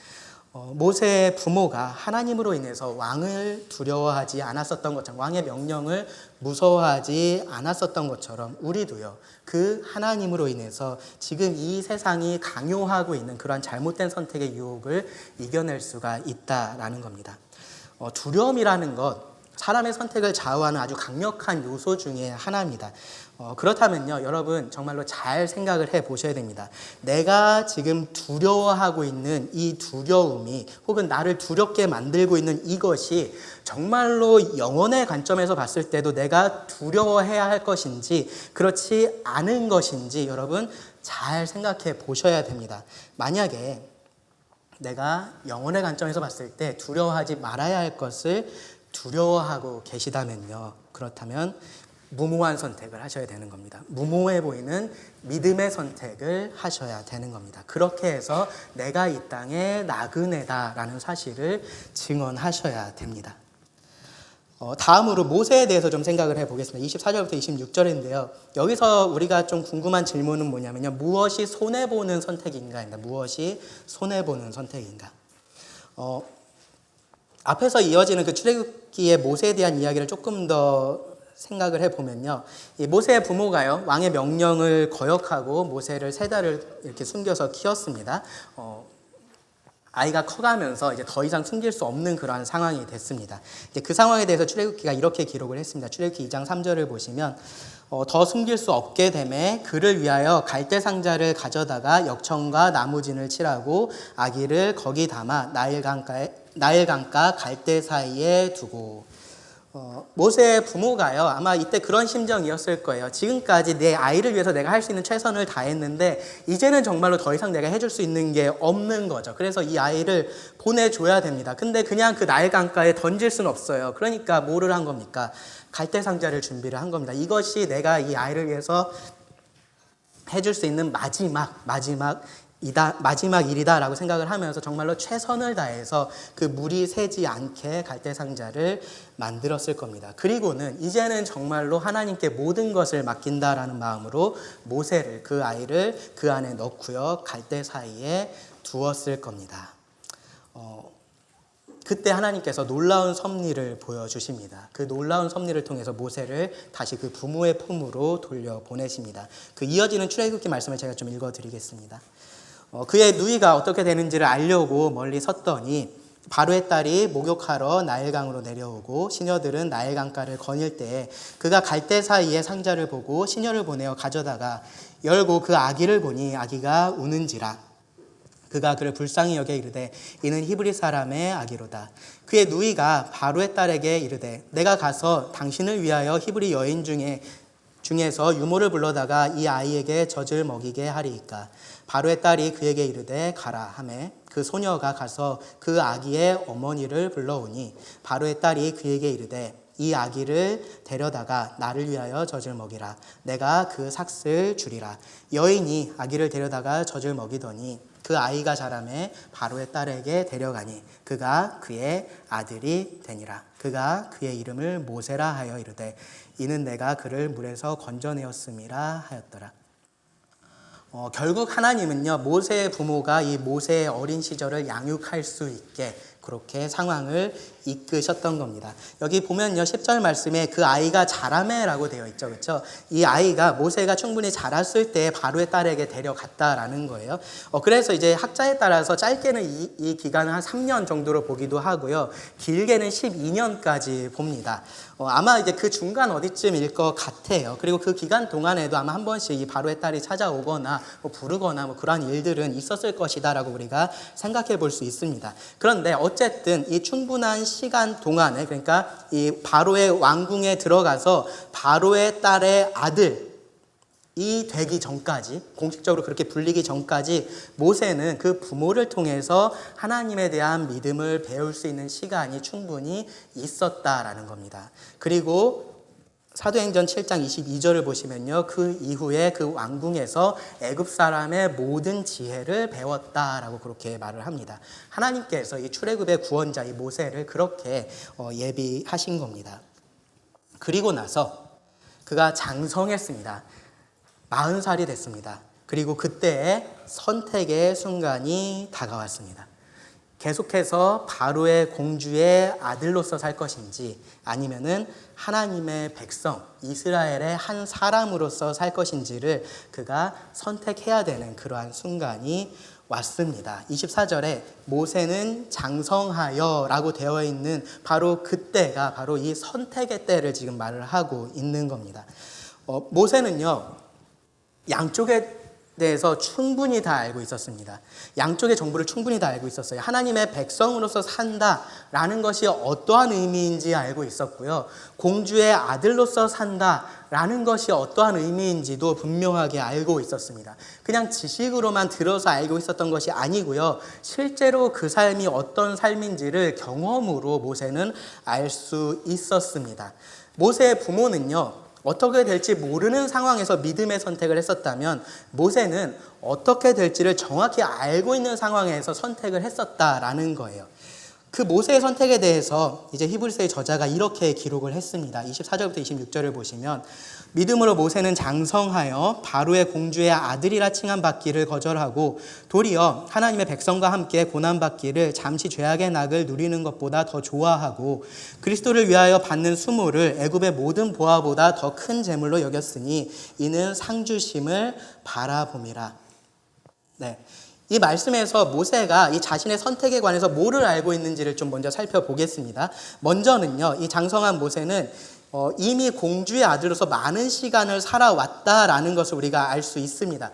모세의 부모가 하나님으로 인해서 왕을 두려워하지 않았었던 것처럼, 왕의 명령을 무서워하지 않았었던 것처럼 우리도요, 그 하나님으로 인해서 지금 이 세상이 강요하고 있는 그러한 잘못된 선택의 유혹을 이겨낼 수가 있다라는 겁니다. 두려움이라는 것, 사람의 선택을 좌우하는 아주 강력한 요소 중에 하나입니다. 그렇다면요, 여러분 정말로 잘 생각을 해 보셔야 됩니다. 내가 지금 두려워하고 있는 이 두려움이, 혹은 나를 두렵게 만들고 있는 이것이 정말로 영혼의 관점에서 봤을 때도 내가 두려워해야 할 것인지 그렇지 않은 것인지 여러분 잘 생각해 보셔야 됩니다. 만약에 내가 영혼의 관점에서 봤을 때 두려워하지 말아야 할 것을 두려워하고 계시다면요, 그렇다면 무모한 선택을 하셔야 되는 겁니다. 무모해 보이는 믿음의 선택을 하셔야 되는 겁니다. 그렇게 해서 내가 이 땅의 나그네다라는 사실을 증언하셔야 됩니다. 다음으로 모세에 대해서 좀 생각을 해보겠습니다. 24절부터 26절인데요. 여기서 우리가 좀 궁금한 질문은 뭐냐면요. 무엇이 손해보는 선택인가입니다. 무엇이 손해보는 선택인가. 앞에서 이어지는 그 출애굽기의 모세에 대한 이야기를 조금 더 생각을 해보면요. 이 모세의 부모가요, 왕의 명령을 거역하고 모세를 3달을 이렇게 숨겨서 키웠습니다. 아이가 커가면서 이제 더 이상 숨길 수 없는 그러한 상황이 됐습니다. 이제 그 상황에 대해서 출애굽기가 이렇게 기록을 했습니다. 출애굽기 2장 3절을 보시면 더 숨길 수 없게 되매 그를 위하여 갈대 상자를 가져다가 역청과 나무진을 칠하고 아기를 거기 담아 나일강가 갈대 사이에 두고. 모세의 부모가요, 아마 이때 그런 심정이었을 거예요. 지금까지 내 아이를 위해서 내가 할 수 있는 최선을 다했는데 이제는 정말로 더 이상 내가 해줄 수 있는 게 없는 거죠. 그래서 이 아이를 보내줘야 됩니다. 근데 그냥 그 나일강가에 던질 수는 없어요. 그러니까 뭐를 한 겁니까? 갈대 상자를 준비를 한 겁니다. 이것이 내가 이 아이를 위해서 해줄 수 있는 마지막 일이다라고 생각을 하면서 정말로 최선을 다해서 그 물이 새지 않게 갈대 상자를 만들었을 겁니다. 그리고는 이제는 정말로 하나님께 모든 것을 맡긴다라는 마음으로 모세를, 그 아이를 그 안에 넣고요, 갈대 사이에 두었을 겁니다. 그때 하나님께서 놀라운 섭리를 보여주십니다. 그 놀라운 섭리를 통해서 모세를 다시 그 부모의 품으로 돌려보내십니다. 그 이어지는 출애굽기 말씀을 제가 좀 읽어드리겠습니다. 그의 누이가 어떻게 되는지를 알려고 멀리 섰더니 바로의 딸이 목욕하러 나일강으로 내려오고 시녀들은 나일강가를 거닐 때에 그가 갈대 사이에 상자를 보고 시녀를 보내어 가져다가 열고 그 아기를 보니 아기가 우는지라. 그가 그를 불쌍히 여겨 이르되 이는 히브리 사람의 아기로다. 그의 누이가 바로의 딸에게 이르되 내가 가서 당신을 위하여 히브리 여인 중에서 유모를 불러다가 이 아이에게 젖을 먹이게 하리이까. 바로의 딸이 그에게 이르되 가라 하매 그 소녀가 가서 그 아기의 어머니를 불러오니 바로의 딸이 그에게 이르되 이 아기를 데려다가 나를 위하여 젖을 먹이라. 내가 그 삭슬 주리라. 여인이 아기를 데려다가 젖을 먹이더니 그 아이가 자라매 바로의 딸에게 데려가니 그가 그의 아들이 되니라. 그가 그의 이름을 모세라 하여 이르되 이는 내가 그를 물에서 건져내었음이라 하였더라. 결국 하나님은요, 모세의 부모가 이 모세의 어린 시절을 양육할 수 있게 그렇게 상황을 이끄셨던 겁니다. 여기 보면요, 10절 말씀에 그 아이가 자라매라고 되어 있죠. 그렇죠? 이 아이가 모세가 충분히 자랐을 때 바로의 딸에게 데려갔다라는 거예요. 그래서 이제 학자에 따라서 짧게는 이 기간을 한 3년 정도로 보기도 하고요. 길게는 12년까지 봅니다. 아마 이제 그 중간 어디쯤일 것 같아요. 그리고 그 기간 동안에도 아마 한 번씩 이 바로의 딸이 찾아오거나 부르거나 그러한 일들은 있었을 것이다라고 우리가 생각해 볼 수 있습니다. 그런데 어쨌든 이 충분한 시간 동안에, 그러니까 이 바로의 왕궁에 들어가서 바로의 딸의 아들이 되기 전까지, 공식적으로 그렇게 불리기 전까지 모세는 그 부모를 통해서 하나님에 대한 믿음을 배울 수 있는 시간이 충분히 있었다라는 겁니다. 그리고 사도행전 7장 22절을 보시면요, 그 이후에 그 왕궁에서 애굽 사람의 모든 지혜를 배웠다라고 그렇게 말을 합니다. 하나님께서 이 출애굽의 구원자 이 모세를 그렇게 예비하신 겁니다. 그리고 나서 그가 장성했습니다. 40살이 됐습니다. 그리고 그때의 선택의 순간이 다가왔습니다. 계속해서 바로의 공주의 아들로서 살 것인지 아니면은 하나님의 백성 이스라엘의 한 사람으로서 살 것인지를 그가 선택해야 되는 그러한 순간이 왔습니다. 24절에 모세는 장성하여 라고 되어 있는 바로 그때가 바로 이 선택의 때를 지금 말을 하고 있는 겁니다. 모세는요, 양쪽에 대해서 충분히 다 알고 있었습니다. 양쪽의 정보를 충분히 다 알고 있었어요. 하나님의 백성으로서 산다라는 것이 어떠한 의미인지 알고 있었고요. 공주의 아들로서 산다라는 것이 어떠한 의미인지도 분명하게 알고 있었습니다. 그냥 지식으로만 들어서 알고 있었던 것이 아니고요. 실제로 그 삶이 어떤 삶인지를 경험으로 모세는 알 수 있었습니다. 모세의 부모는요, 어떻게 될지 모르는 상황에서 믿음의 선택을 했었다면 모세는 어떻게 될지를 정확히 알고 있는 상황에서 선택을 했었다라는 거예요. 그 모세의 선택에 대해서 이제 히브리서의 저자가 이렇게 기록을 했습니다. 24절부터 26절을 보시면 믿음으로 모세는 장성하여 바로의 공주의 아들이라 칭함 받기를 거절하고 도리어 하나님의 백성과 함께 고난받기를 잠시 죄악의 낙을 누리는 것보다 더 좋아하고 그리스도를 위하여 받는 수모를 애굽의 모든 보화보다 더 큰 재물로 여겼으니 이는 상주심을 바라봄이라. 네. 이 말씀에서 모세가 이 자신의 선택에 관해서 뭐를 알고 있는지를 좀 먼저 살펴보겠습니다. 먼저는요, 이 장성한 모세는 이미 공주의 아들로서 많은 시간을 살아왔다라는 것을 우리가 알 수 있습니다.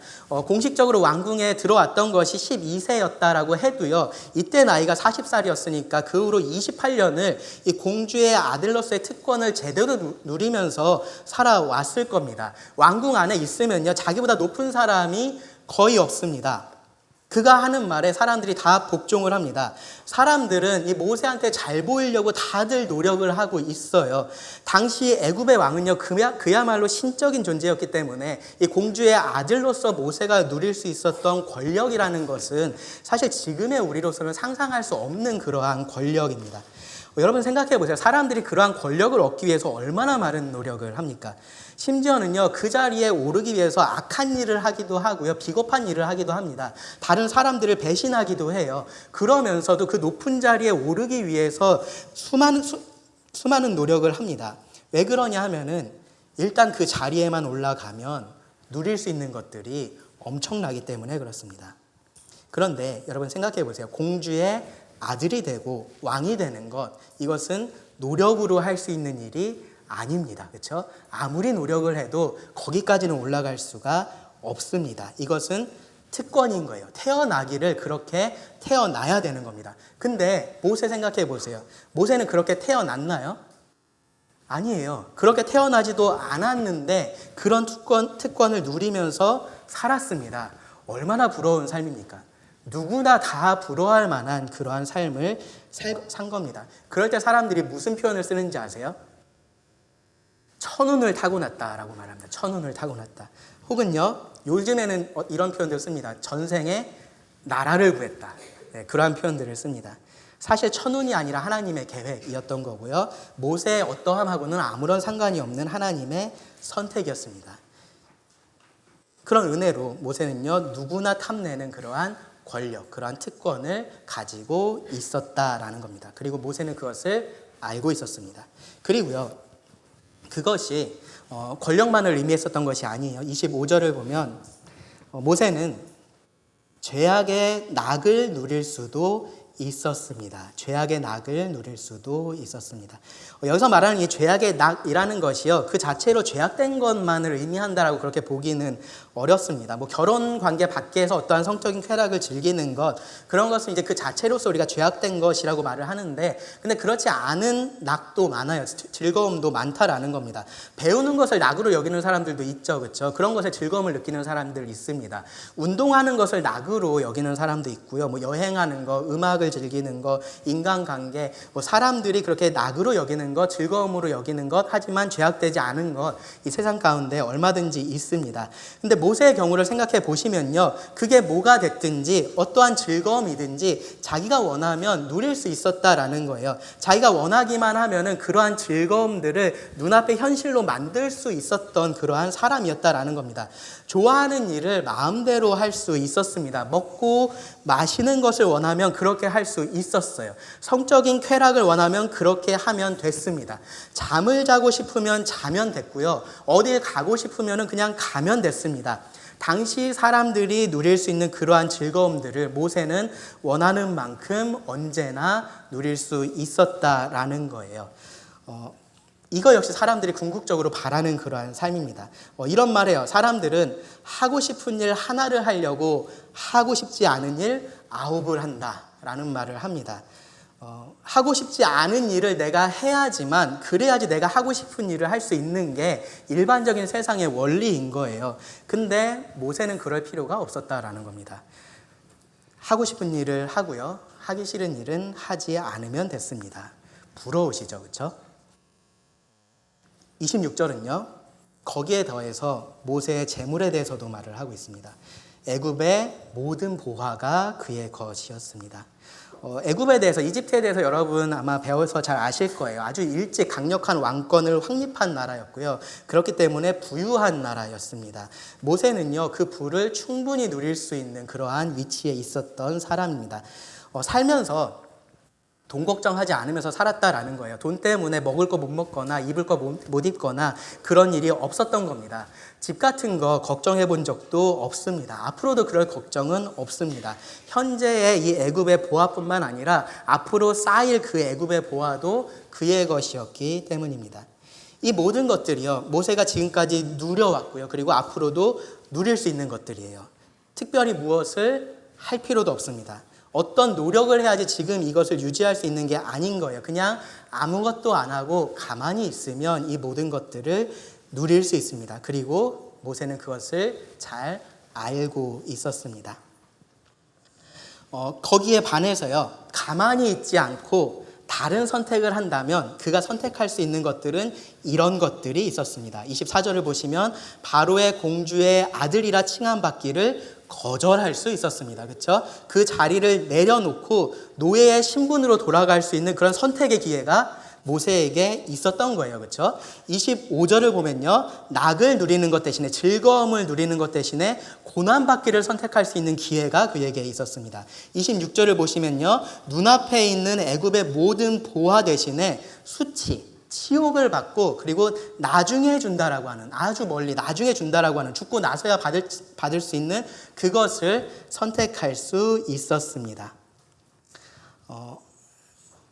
공식적으로 왕궁에 들어왔던 것이 12세였다라고 해도요, 이때 나이가 40살이었으니까 그 후로 28년을 이 공주의 아들로서의 특권을 제대로 누리면서 살아왔을 겁니다. 왕궁 안에 있으면요, 자기보다 높은 사람이 거의 없습니다. 그가 하는 말에 사람들이 다 복종을 합니다. 사람들은 이 모세한테 잘 보이려고 다들 노력을 하고 있어요. 당시 애굽의 왕은요, 그야말로 신적인 존재였기 때문에 이 공주의 아들로서 모세가 누릴 수 있었던 권력이라는 것은 사실 지금의 우리로서는 상상할 수 없는 그러한 권력입니다. 여러분 생각해 보세요. 사람들이 그러한 권력을 얻기 위해서 얼마나 많은 노력을 합니까? 심지어는요, 그 자리에 오르기 위해서 악한 일을 하기도 하고요, 비겁한 일을 하기도 합니다. 다른 사람들을 배신하기도 해요. 그러면서도 그 높은 자리에 오르기 위해서 수많은 노력을 합니다. 왜 그러냐 하면은 일단 그 자리에만 올라가면 누릴 수 있는 것들이 엄청나기 때문에 그렇습니다. 그런데 여러분 생각해 보세요. 공주의 아들이 되고 왕이 되는 것, 이것은 노력으로 할 수 있는 일이 아닙니다. 그렇죠? 아무리 노력을 해도 거기까지는 올라갈 수가 없습니다. 이것은 특권인 거예요. 태어나기를 그렇게 태어나야 되는 겁니다. 근데 모세 생각해 보세요. 모세는 그렇게 태어났나요? 아니에요. 그렇게 태어나지도 않았는데 그런 특권을 누리면서 살았습니다. 얼마나 부러운 삶입니까? 누구나 다 부러워할 만한 그러한 삶을 산 겁니다. 그럴 때 사람들이 무슨 표현을 쓰는지 아세요? 천운을 타고났다라고 말합니다. 천운을 타고났다. 혹은요, 요즘에는 이런 표현들을 씁니다. 전생에 나라를 구했다. 네, 그러한 표현들을 씁니다. 사실 천운이 아니라 하나님의 계획이었던 거고요. 모세의 어떠함하고는 아무런 상관이 없는 하나님의 선택이었습니다. 그런 은혜로 모세는요, 누구나 탐내는 그러한 권력, 그러한 특권을 가지고 있었다라는 겁니다. 그리고 모세는 그것을 알고 있었습니다. 그리고요, 그것이 권력만을 의미했었던 것이 아니에요. 25절을 보면 모세는 죄악의 낙을 누릴 수도 있었습니다. 죄악의 낙을 누릴 수도 있었습니다. 여기서 말하는 이 죄악의 낙이라는 것이요, 그 자체로 죄악된 것만을 의미한다라고 그렇게 보기는 어렵습니다. 뭐 결혼 관계 밖에서 어떠한 성적인 쾌락을 즐기는 것, 그런 것은 이제 그 자체로서 우리가 죄악된 것이라고 말을 하는데, 근데 그렇지 않은 낙도 많아요. 즐거움도 많다라는 겁니다. 배우는 것을 낙으로 여기는 사람들도 있죠, 그렇죠? 그런 것에 즐거움을 느끼는 사람들 있습니다. 운동하는 것을 낙으로 여기는 사람도 있고요. 뭐 여행하는 거, 음악을 즐기는 것, 인간관계, 뭐 사람들이 그렇게 낙으로 여기는 것, 즐거움으로 여기는 것, 하지만 죄악되지 않은 것, 이 세상 가운데 얼마든지 있습니다. 근데 모세의 경우를 생각해 보시면요, 그게 뭐가 됐든지 어떠한 즐거움이든지 자기가 원하면 누릴 수 있었다라는 거예요. 자기가 원하기만 하면은 그러한 즐거움들을 눈앞에 현실로 만들 수 있었던 그러한 사람이었다라는 겁니다. 좋아하는 일을 마음대로 할 수 있었습니다. 먹고 마시는 것을 원하면 그렇게 할 수 있었어요. 성적인 쾌락을 원하면 그렇게 하면 됐습니다. 잠을 자고 싶으면 자면 됐고요. 어디에 가고 싶으면 그냥 가면 됐습니다. 당시 사람들이 누릴 수 있는 그러한 즐거움들을 모세는 원하는 만큼 언제나 누릴 수 있었다라는 거예요. 이거 역시 사람들이 궁극적으로 바라는 그러한 삶입니다. 이런 말해요. 사람들은 하고 싶은 일 하나를 하려고 하고 싶지 않은 일 9을 한다라는 말을 합니다. 하고 싶지 않은 일을 내가 해야지만, 그래야지 내가 하고 싶은 일을 할 수 있는 게 일반적인 세상의 원리인 거예요. 근데 모세는 그럴 필요가 없었다라는 겁니다. 하고 싶은 일을 하고요, 하기 싫은 일은 하지 않으면 됐습니다. 부러우시죠, 그렇죠? 26절은요, 거기에 더해서 모세의 재물에 대해서도 말을 하고 있습니다. 애굽의 모든 보화가 그의 것이었습니다. 애굽에 대해서, 이집트에 대해서 여러분 아마 배워서 잘 아실 거예요. 아주 일찍 강력한 왕권을 확립한 나라였고요. 그렇기 때문에 부유한 나라였습니다. 모세는요, 그 부를 충분히 누릴 수 있는 그러한 위치에 있었던 사람입니다. 살면서 돈 걱정하지 않으면서 살았다라는 거예요. 돈 때문에 먹을 거 못 먹거나 입을 거 못 입거나 그런 일이 없었던 겁니다. 집 같은 거 걱정해 본 적도 없습니다. 앞으로도 그럴 걱정은 없습니다. 현재의 이 애굽의 보화뿐만 아니라 앞으로 쌓일 그 애굽의 보화도 그의 것이었기 때문입니다. 이 모든 것들이요, 모세가 지금까지 누려왔고요. 그리고 앞으로도 누릴 수 있는 것들이에요. 특별히 무엇을 할 필요도 없습니다. 어떤 노력을 해야지 지금 이것을 유지할 수 있는 게 아닌 거예요. 그냥 아무것도 안 하고 가만히 있으면 이 모든 것들을 누릴 수 있습니다. 그리고 모세는 그것을 잘 알고 있었습니다. 거기에 반해서요, 가만히 있지 않고 다른 선택을 한다면 그가 선택할 수 있는 것들은 이런 것들이 있었습니다. 24절을 보시면 바로의 공주의 아들이라 칭함받기를 거절할 수 있었습니다. 그렇죠? 그 자리를 내려놓고 노예의 신분으로 돌아갈 수 있는 그런 선택의 기회가 모세에게 있었던 거예요. 그렇죠? 25절을 보면요, 낙을 누리는 것 대신에, 즐거움을 누리는 것 대신에 고난받기를 선택할 수 있는 기회가 그에게 있었습니다. 26절을 보시면요, 눈앞에 있는 애굽의 모든 보화 대신에 수치, 치욕을 받고, 그리고 나중에 준다라고 하는, 아주 멀리 나중에 준다라고 하는, 죽고 나서야 받을 수 있는 그것을 선택할 수 있었습니다.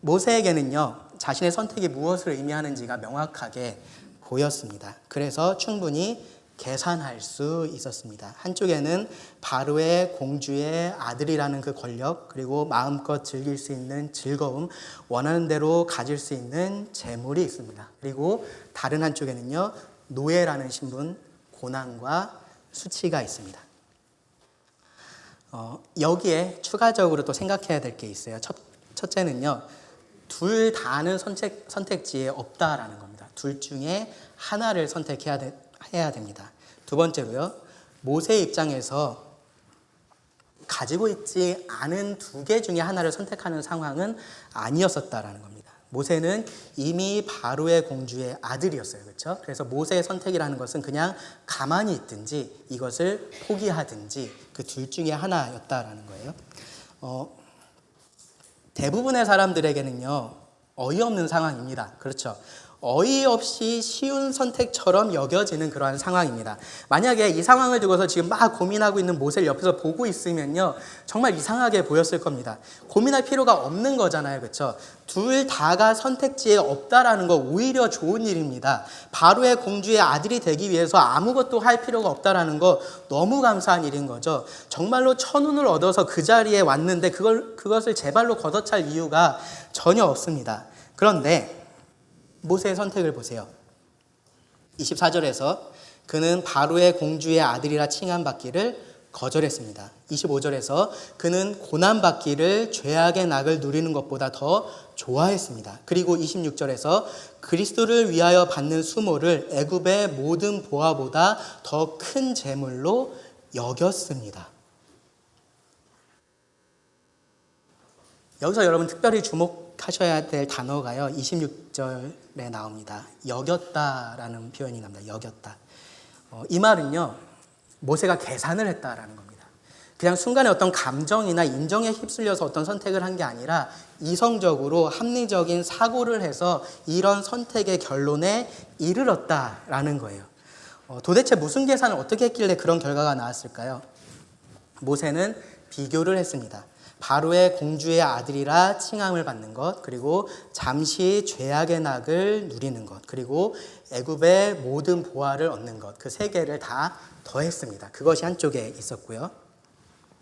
모세에게는요, 자신의 선택이 무엇을 의미하는지가 명확하게 보였습니다. 그래서 충분히 계산할 수 있었습니다. 한쪽에는 바로의 공주의 아들이라는 그 권력, 그리고 마음껏 즐길 수 있는 즐거움, 원하는 대로 가질 수 있는 재물이 있습니다. 그리고 다른 한쪽에는요, 노예라는 신분, 고난과 수치가 있습니다. 여기에 추가적으로 또 생각해야 될 게 있어요. 첫째는요, 둘 다는 선택지에 없다라는 겁니다. 둘 중에 하나를 선택해야 됩니다. 두 번째로요, 모세의 입장에서 가지고 있지 않은 두 개 중에 하나를 선택하는 상황은 아니었었다라는 겁니다. 모세는 이미 바로의 공주의 아들이었어요. 그렇죠? 그래서 모세의 선택이라는 것은 그냥 가만히 있든지 이것을 포기하든지 그 둘 중에 하나였다라는 거예요. 대부분의 사람들에게는요, 어이없는 상황입니다. 그렇죠? 어이없이 쉬운 선택처럼 여겨지는 그러한 상황입니다. 만약에 이 상황을 두고서 지금 막 고민하고 있는 모세를 옆에서 보고 있으면요, 정말 이상하게 보였을 겁니다. 고민할 필요가 없는 거잖아요. 그렇죠? 둘 다가 선택지에 없다라는 거 오히려 좋은 일입니다. 바로의 공주의 아들이 되기 위해서 아무것도 할 필요가 없다라는 거 너무 감사한 일인 거죠. 정말로 천운을 얻어서 그 자리에 왔는데 그것을 제 발로 걷어찰 이유가 전혀 없습니다. 그런데 모세의 선택을 보세요. 24절에서 그는 바로의 공주의 아들이라 칭함받기를 거절했습니다. 25절에서 그는 고난받기를, 죄악의 낙을 누리는 것보다 더 좋아했습니다. 그리고 26절에서 그리스도를 위하여 받는 수모를 애굽의 모든 보화보다 더 큰 재물로 여겼습니다. 여기서 여러분 특별히 주목하셔야 될 단어가요, 26절에 나옵니다. 여겼다라는 표현이 나옵니다. 여겼다. 이 말은요, 모세가 계산을 했다라는 겁니다. 그냥 순간에 어떤 감정이나 인정에 휩쓸려서 어떤 선택을 한 게 아니라 이성적으로 합리적인 사고를 해서 이런 선택의 결론에 이르렀다라는 거예요. 도대체 무슨 계산을 어떻게 했길래 그런 결과가 나왔을까요? 모세는 비교를 했습니다. 바로의 공주의 아들이라 칭함을 받는 것, 그리고 잠시 죄악의 낙을 누리는 것, 그리고 애굽의 모든 보화를 얻는 것, 그 세 개를 다 더했습니다. 그것이 한쪽에 있었고요.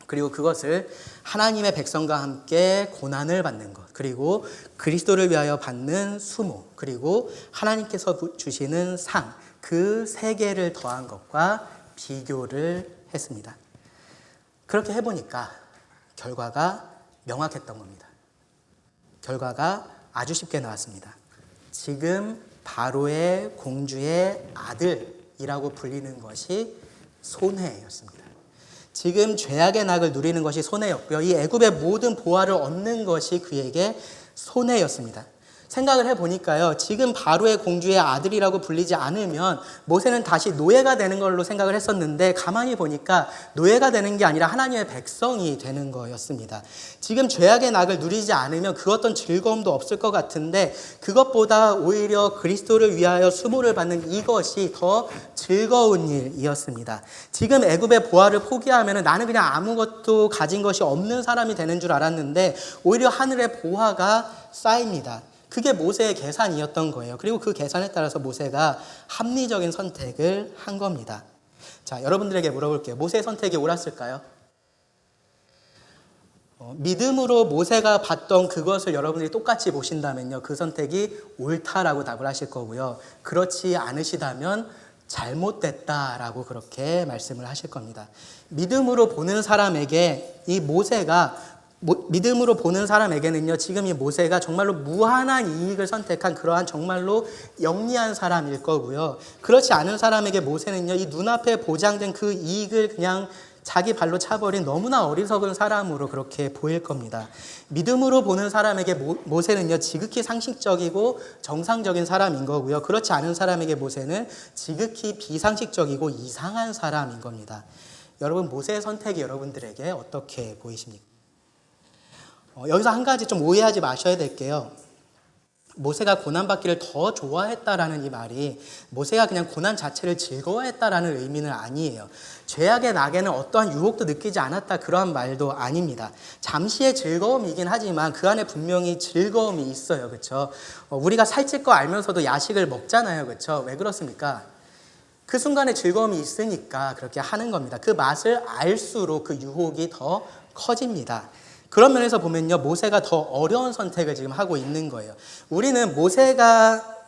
그리고 그것을 하나님의 백성과 함께 고난을 받는 것, 그리고 그리스도를 위하여 받는 수모, 그리고 하나님께서 주시는 상, 그 세 개를 더한 것과 비교를 했습니다. 그렇게 해보니까 결과가 명확했던 겁니다. 결과가 아주 쉽게 나왔습니다. 지금 바로의 공주의 아들이라고 불리는 것이 손해였습니다. 지금 죄악의 낙을 누리는 것이 손해였고요. 이 애굽의 모든 보화를 얻는 것이 그에게 손해였습니다. 생각을 해보니까요, 지금 바로의 공주의 아들이라고 불리지 않으면 모세는 다시 노예가 되는 걸로 생각을 했었는데, 가만히 보니까 노예가 되는 게 아니라 하나님의 백성이 되는 거였습니다. 지금 죄악의 낙을 누리지 않으면 그 어떤 즐거움도 없을 것 같은데, 그것보다 오히려 그리스도를 위하여 수모를 받는 이것이 더 즐거운 일이었습니다. 지금 애굽의 보화를 포기하면 나는 그냥 아무것도 가진 것이 없는 사람이 되는 줄 알았는데, 오히려 하늘의 보화가 쌓입니다. 그게 모세의 계산이었던 거예요. 그리고 그 계산에 따라서 모세가 합리적인 선택을 한 겁니다. 자, 여러분들에게 물어볼게요. 모세의 선택이 옳았을까요? 믿음으로 모세가 봤던 그것을 여러분들이 똑같이 보신다면요, 그 선택이 옳다라고 답을 하실 거고요. 그렇지 않으시다면 잘못됐다라고 그렇게 말씀을 하실 겁니다. 믿음으로 보는 사람에게 이 모세가 믿음으로 보는 사람에게는요, 지금 이 모세가 정말로 무한한 이익을 선택한 그러한 정말로 영리한 사람일 거고요. 그렇지 않은 사람에게 모세는요, 이 눈앞에 보장된 그 이익을 그냥 자기 발로 차버린 너무나 어리석은 사람으로 그렇게 보일 겁니다. 믿음으로 보는 사람에게 모세는요, 지극히 상식적이고 정상적인 사람인 거고요. 그렇지 않은 사람에게 모세는 지극히 비상식적이고 이상한 사람인 겁니다. 여러분, 모세의 선택이 여러분들에게 어떻게 보이십니까? 여기서 한 가지 좀 오해하지 마셔야 될 게요, 모세가 고난받기를 더 좋아했다라는 이 말이 모세가 그냥 고난 자체를 즐거워했다라는 의미는 아니에요. 죄악의 낙에는 어떠한 유혹도 느끼지 않았다, 그러한 말도 아닙니다. 잠시의 즐거움이긴 하지만 그 안에 분명히 즐거움이 있어요. 그렇죠? 우리가 살찔 거 알면서도 야식을 먹잖아요. 그렇죠? 왜 그렇습니까? 그 순간에 즐거움이 있으니까 그렇게 하는 겁니다. 그 맛을 알수록 그 유혹이 더 커집니다. 그런 면에서 보면요, 모세가 더 어려운 선택을 지금 하고 있는 거예요. 우리는 모세가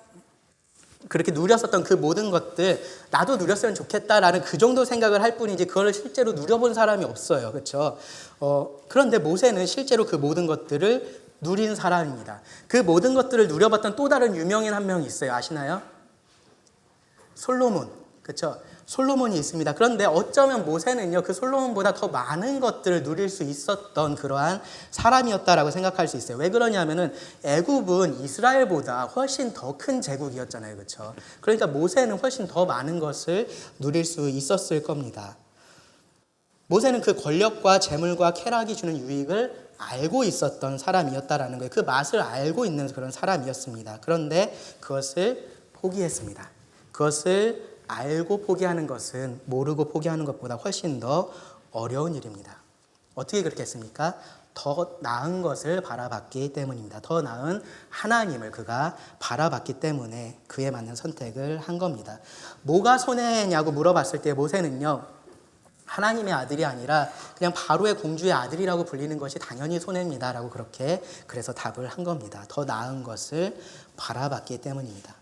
그렇게 누렸었던 그 모든 것들 나도 누렸으면 좋겠다라는 그 정도 생각을 할 뿐이지 그걸 실제로 누려본 사람이 없어요. 그렇죠? 그런데 모세는 실제로 그 모든 것들을 누린 사람입니다. 그 모든 것들을 누려봤던 또 다른 유명인 한 명 있어요. 아시나요? 솔로몬. 그렇죠? 솔로몬이 있습니다. 그런데 어쩌면 모세는요, 그 솔로몬보다 더 많은 것들을 누릴 수 있었던 그러한 사람이었다라고 생각할 수 있어요. 왜 그러냐면은 애굽은 이스라엘보다 훨씬 더 큰 제국이었잖아요. 그렇죠? 그러니까 모세는 훨씬 더 많은 것을 누릴 수 있었을 겁니다. 모세는 그 권력과 재물과 쾌락이 주는 유익을 알고 있었던 사람이었다라는 거예요. 그 맛을 알고 있는 그런 사람이었습니다. 그런데 그것을 포기했습니다. 그것을 알고 포기하는 것은 모르고 포기하는 것보다 훨씬 더 어려운 일입니다. 어떻게 그렇게 했습니까? 더 나은 것을 바라봤기 때문입니다. 더 나은 하나님을 그가 바라봤기 때문에 그에 맞는 선택을 한 겁니다. 뭐가 손해냐고 물어봤을 때 모세는요, 하나님의 아들이 아니라 그냥 바로의 공주의 아들이라고 불리는 것이 당연히 손해입니다라고 그렇게 그래서 답을 한 겁니다. 더 나은 것을 바라봤기 때문입니다.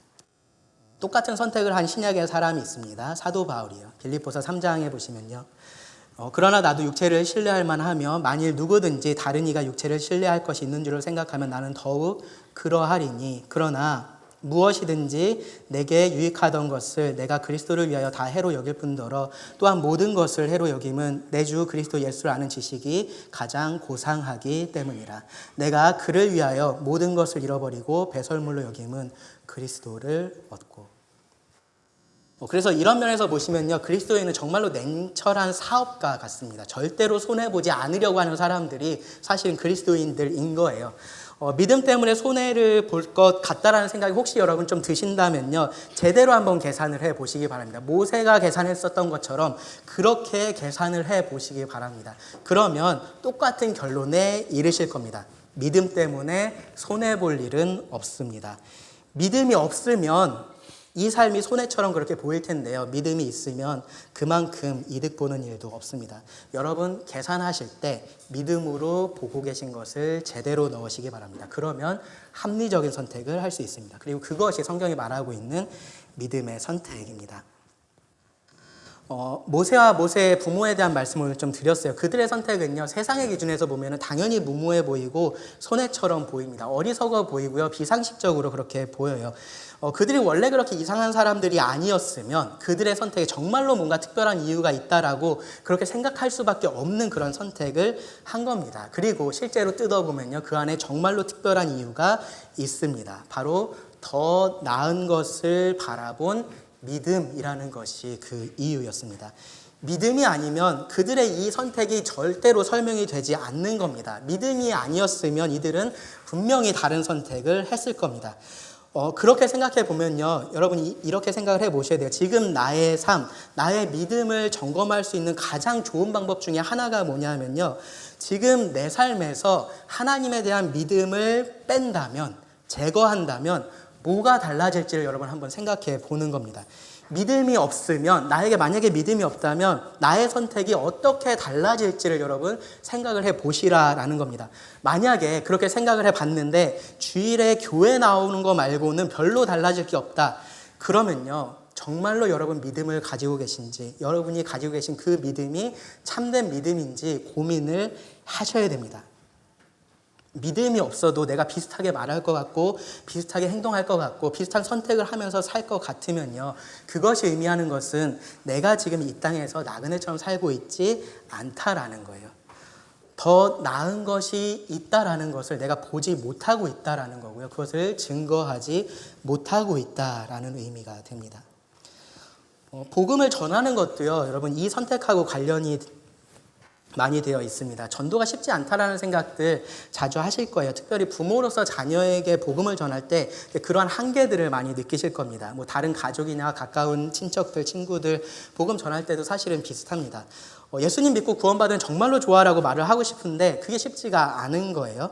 똑같은 선택을 한 신약의 사람이 있습니다. 사도 바울이요. 빌립보서 3장에 보시면요, 그러나 나도 육체를 신뢰할 만하며 만일 누구든지 다른 이가 육체를 신뢰할 것이 있는 줄을 생각하면 나는 더욱 그러하리니, 그러나 무엇이든지 내게 유익하던 것을 내가 그리스도를 위하여 다 해로 여길 뿐더러 또한 모든 것을 해로 여김은 내 주 그리스도 예수를 아는 지식이 가장 고상하기 때문이라. 내가 그를 위하여 모든 것을 잃어버리고 배설물로 여김은 그리스도를 얻고. 그래서 이런 면에서 보시면요, 그리스도인은 정말로 냉철한 사업가 같습니다. 절대로 손해보지 않으려고 하는 사람들이 사실은 그리스도인들인 거예요. 믿음 때문에 손해를 볼 것 같다라는 생각이 혹시 여러분 좀 드신다면요, 제대로 한번 계산을 해보시기 바랍니다. 모세가 계산했었던 것처럼 그렇게 계산을 해보시기 바랍니다. 그러면 똑같은 결론에 이르실 겁니다. 믿음 때문에 손해볼 일은 없습니다. 믿음이 없으면 이 삶이 손해처럼 그렇게 보일 텐데요, 믿음이 있으면 그만큼 이득 보는 일도 없습니다. 여러분, 계산하실 때 믿음으로 보고 계신 것을 제대로 넣으시기 바랍니다. 그러면 합리적인 선택을 할 수 있습니다. 그리고 그것이 성경이 말하고 있는 믿음의 선택입니다. 모세와 모세의 부모에 대한 말씀을 좀 드렸어요. 그들의 선택은요, 세상의 기준에서 보면 당연히 무모해 보이고 손해처럼 보입니다. 어리석어 보이고요, 비상식적으로 그렇게 보여요. 그들이 원래 그렇게 이상한 사람들이 아니었으면 그들의 선택에 정말로 뭔가 특별한 이유가 있다라고 그렇게 생각할 수밖에 없는 그런 선택을 한 겁니다. 그리고 실제로 뜯어보면요, 그 안에 정말로 특별한 이유가 있습니다. 바로 더 나은 것을 바라본 믿음이라는 것이 그 이유였습니다. 믿음이 아니면 그들의 이 선택이 절대로 설명이 되지 않는 겁니다. 믿음이 아니었으면 이들은 분명히 다른 선택을 했을 겁니다. 그렇게 생각해 보면요, 여러분이 이렇게 생각을 해 보셔야 돼요. 지금 나의 삶, 나의 믿음을 점검할 수 있는 가장 좋은 방법 중에 하나가 뭐냐면요, 지금 내 삶에서 하나님에 대한 믿음을 뺀다면, 제거한다면 뭐가 달라질지를 여러분 한번 생각해 보는 겁니다. 믿음이 없으면, 나에게 만약에 믿음이 없다면 나의 선택이 어떻게 달라질지를 여러분 생각을 해 보시라라는 겁니다. 만약에 그렇게 생각을 해 봤는데 주일에 교회 나오는 거 말고는 별로 달라질 게 없다. 그러면요, 정말로 여러분 믿음을 가지고 계신지, 여러분이 가지고 계신 그 믿음이 참된 믿음인지 고민을 하셔야 됩니다. 믿음이 없어도 내가 비슷하게 말할 것 같고 비슷하게 행동할 것 같고 비슷한 선택을 하면서 살 것 같으면요, 그것이 의미하는 것은 내가 지금 이 땅에서 나그네처럼 살고 있지 않다라는 거예요. 더 나은 것이 있다라는 것을 내가 보지 못하고 있다라는 거고요, 그것을 증거하지 못하고 있다라는 의미가 됩니다. 복음을 전하는 것도요, 여러분 이 선택하고 관련이 많이 되어 있습니다. 전도가 쉽지 않다라는 생각들 자주 하실 거예요. 특별히 부모로서 자녀에게 복음을 전할 때 그러한 한계들을 많이 느끼실 겁니다. 뭐 다른 가족이나 가까운 친척들, 친구들 복음 전할 때도 사실은 비슷합니다. 예수님 믿고 구원받은 정말로 좋아라고 말을 하고 싶은데 그게 쉽지가 않은 거예요.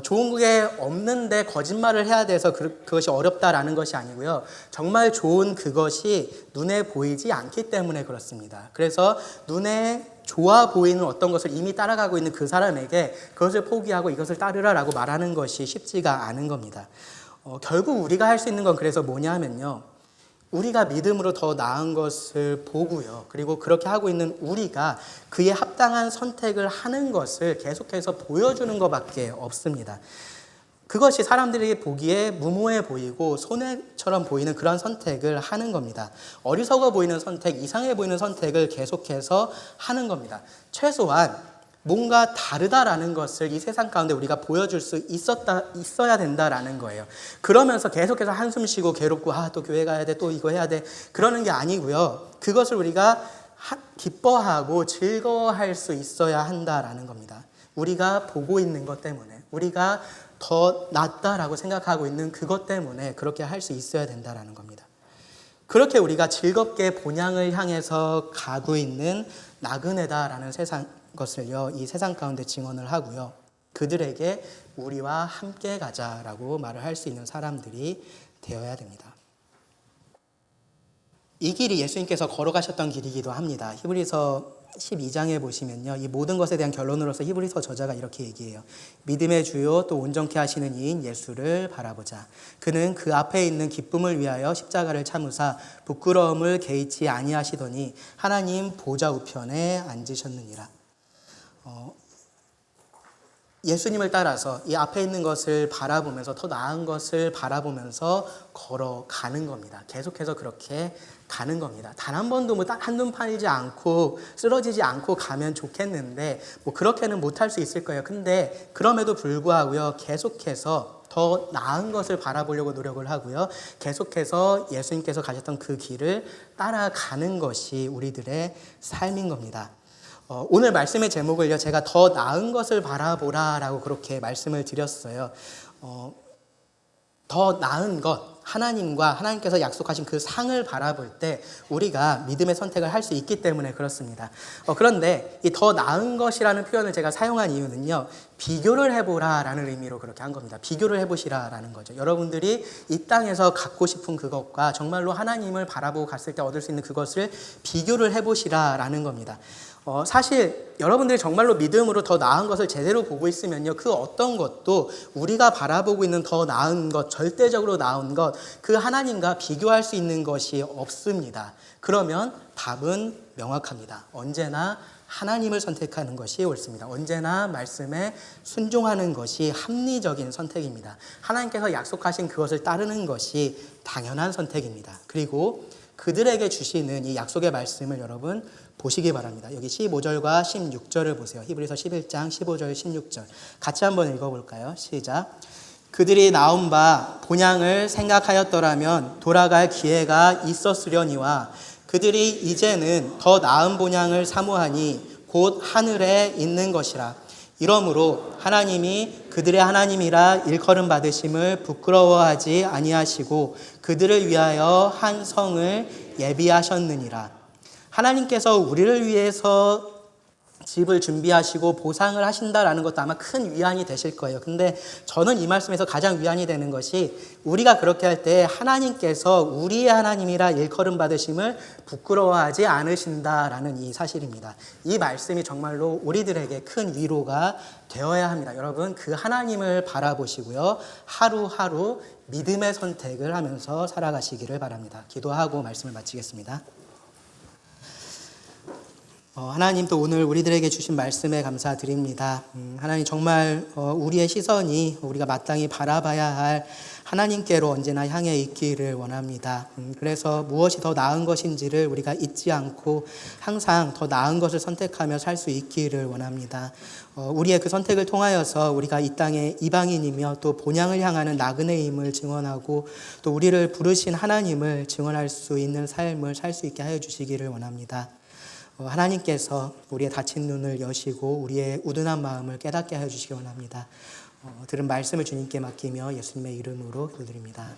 좋은 게 없는데 거짓말을 해야 돼서 그것이 어렵다라는 것이 아니고요, 정말 좋은 그것이 눈에 보이지 않기 때문에 그렇습니다. 그래서 눈에 좋아 보이는 어떤 것을 이미 따라가고 있는 그 사람에게 그것을 포기하고 이것을 따르라라고 말하는 것이 쉽지가 않은 겁니다. 결국 우리가 할 수 있는 건 그래서 뭐냐면요, 우리가 믿음으로 더 나은 것을 보고요, 그리고 그렇게 하고 있는 우리가 그에 합당한 선택을 하는 것을 계속해서 보여주는 것밖에 없습니다. 그것이 사람들이 보기에 무모해 보이고 손해처럼 보이는 그런 선택을 하는 겁니다. 어리석어 보이는 선택, 이상해 보이는 선택을 계속해서 하는 겁니다. 최소한 뭔가 다르다라는 것을 이 세상 가운데 우리가 보여줄 수 있어야 된다라는 거예요. 그러면서 계속해서 한숨 쉬고 괴롭고 또 교회 가야 돼, 또 이거 해야 돼, 그러는 게 아니고요, 그것을 우리가 기뻐하고 즐거워할 수 있어야 한다라는 겁니다. 우리가 보고 있는 것 때문에, 우리가 더 낫다라고 생각하고 있는 그것 때문에 그렇게 할 수 있어야 된다라는 겁니다. 그렇게 우리가 즐겁게 본향을 향해서 가고 있는 나그네다라는 것을요, 이 세상 가운데 증언을 하고요, 그들에게 우리와 함께 가자라고 말을 할 수 있는 사람들이 되어야 됩니다. 이 길이 예수님께서 걸어가셨던 길이기도 합니다. 히브리서 12장에 보시면요, 이 모든 것에 대한 결론으로서 히브리서 저자가 이렇게 얘기해요. 믿음의 주요 또 온전케 하시는 이인 예수를 바라보자. 그는 그 앞에 있는 기쁨을 위하여 십자가를 참으사 부끄러움을 개의치 아니하시더니 하나님 보좌 우편에 앉으셨느니라. 예수님을 따라서 이 앞에 있는 것을 바라보면서 더 나은 것을 바라보면서 걸어가는 겁니다. 계속해서 그렇게 가는 겁니다. 단 한 번도 한눈 팔지 않고 쓰러지지 않고 가면 좋겠는데 그렇게는 못할 수 있을 거예요. 근데 그럼에도 불구하고요, 계속해서 더 나은 것을 바라보려고 노력을 하고요, 계속해서 예수님께서 가셨던 그 길을 따라가는 것이 우리들의 삶인 겁니다. 오늘 말씀의 제목을요, 제가 더 나은 것을 바라보라라고 그렇게 말씀을 드렸어요. 더 나은 것, 하나님께서 약속하신 그 상을 바라볼 때 우리가 믿음의 선택을 할 수 있기 때문에 그렇습니다. 그런데 이 더 나은 것이라는 표현을 제가 사용한 이유는요, 비교를 해보라라는 의미로 그렇게 한 겁니다. 비교를 해보시라라는 거죠. 여러분들이 이 땅에서 갖고 싶은 그것과 정말로 하나님을 바라보고 갔을 때 얻을 수 있는 그것을 비교를 해보시라라는 겁니다. 사실 여러분들이 정말로 믿음으로 더 나은 것을 제대로 보고 있으면요, 그 어떤 것도 우리가 바라보고 있는 더 나은 것, 절대적으로 나은 것, 그 하나님과 비교할 수 있는 것이 없습니다. 그러면 답은 명확합니다. 언제나 하나님을 선택하는 것이 옳습니다. 언제나 말씀에 순종하는 것이 합리적인 선택입니다. 하나님께서 약속하신 그것을 따르는 것이 당연한 선택입니다. 그리고 그들에게 주시는 이 약속의 말씀을 여러분 보시기 바랍니다. 여기 15절과 16절을 보세요. 히브리서 11장 15절 16절 같이 한번 읽어볼까요? 시작. 그들이 나온 바 본향을 생각하였더라면 돌아갈 기회가 있었으려니와 그들이 이제는 더 나은 본향을 사모하니 곧 하늘에 있는 것이라. 이러므로 하나님이 그들의 하나님이라 일컬음 받으심을 부끄러워하지 아니하시고 그들을 위하여 한 성을 예비하셨느니라. 하나님께서 우리를 위해서 집을 준비하시고 보상을 하신다라는 것도 아마 큰 위안이 되실 거예요. 근데 저는 이 말씀에서 가장 위안이 되는 것이 우리가 그렇게 할 때 하나님께서 우리의 하나님이라 일컬음 받으심을 부끄러워하지 않으신다라는 이 사실입니다. 이 말씀이 정말로 우리들에게 큰 위로가 되어야 합니다. 여러분, 그 하나님을 바라보시고요, 하루하루 믿음의 선택을 하면서 살아가시기를 바랍니다. 기도하고 말씀을 마치겠습니다. 하나님, 또 오늘 우리들에게 주신 말씀에 감사드립니다. 하나님, 정말 우리의 시선이 우리가 마땅히 바라봐야 할 하나님께로 언제나 향해 있기를 원합니다. 그래서 무엇이 더 나은 것인지를 우리가 잊지 않고 항상 더 나은 것을 선택하며 살 수 있기를 원합니다. 우리의 그 선택을 통하여서 우리가 이 땅의 이방인이며 또 본향을 향하는 나그네임을 증언하고 또 우리를 부르신 하나님을 증언할 수 있는 삶을 살 수 있게 하여 주시기를 원합니다. 하나님께서 우리의 닫힌 눈을 여시고 우리의 우둔한 마음을 깨닫게 하여 주시기 원합니다. 들은 말씀을 주님께 맡기며 예수님의 이름으로 기도드립니다.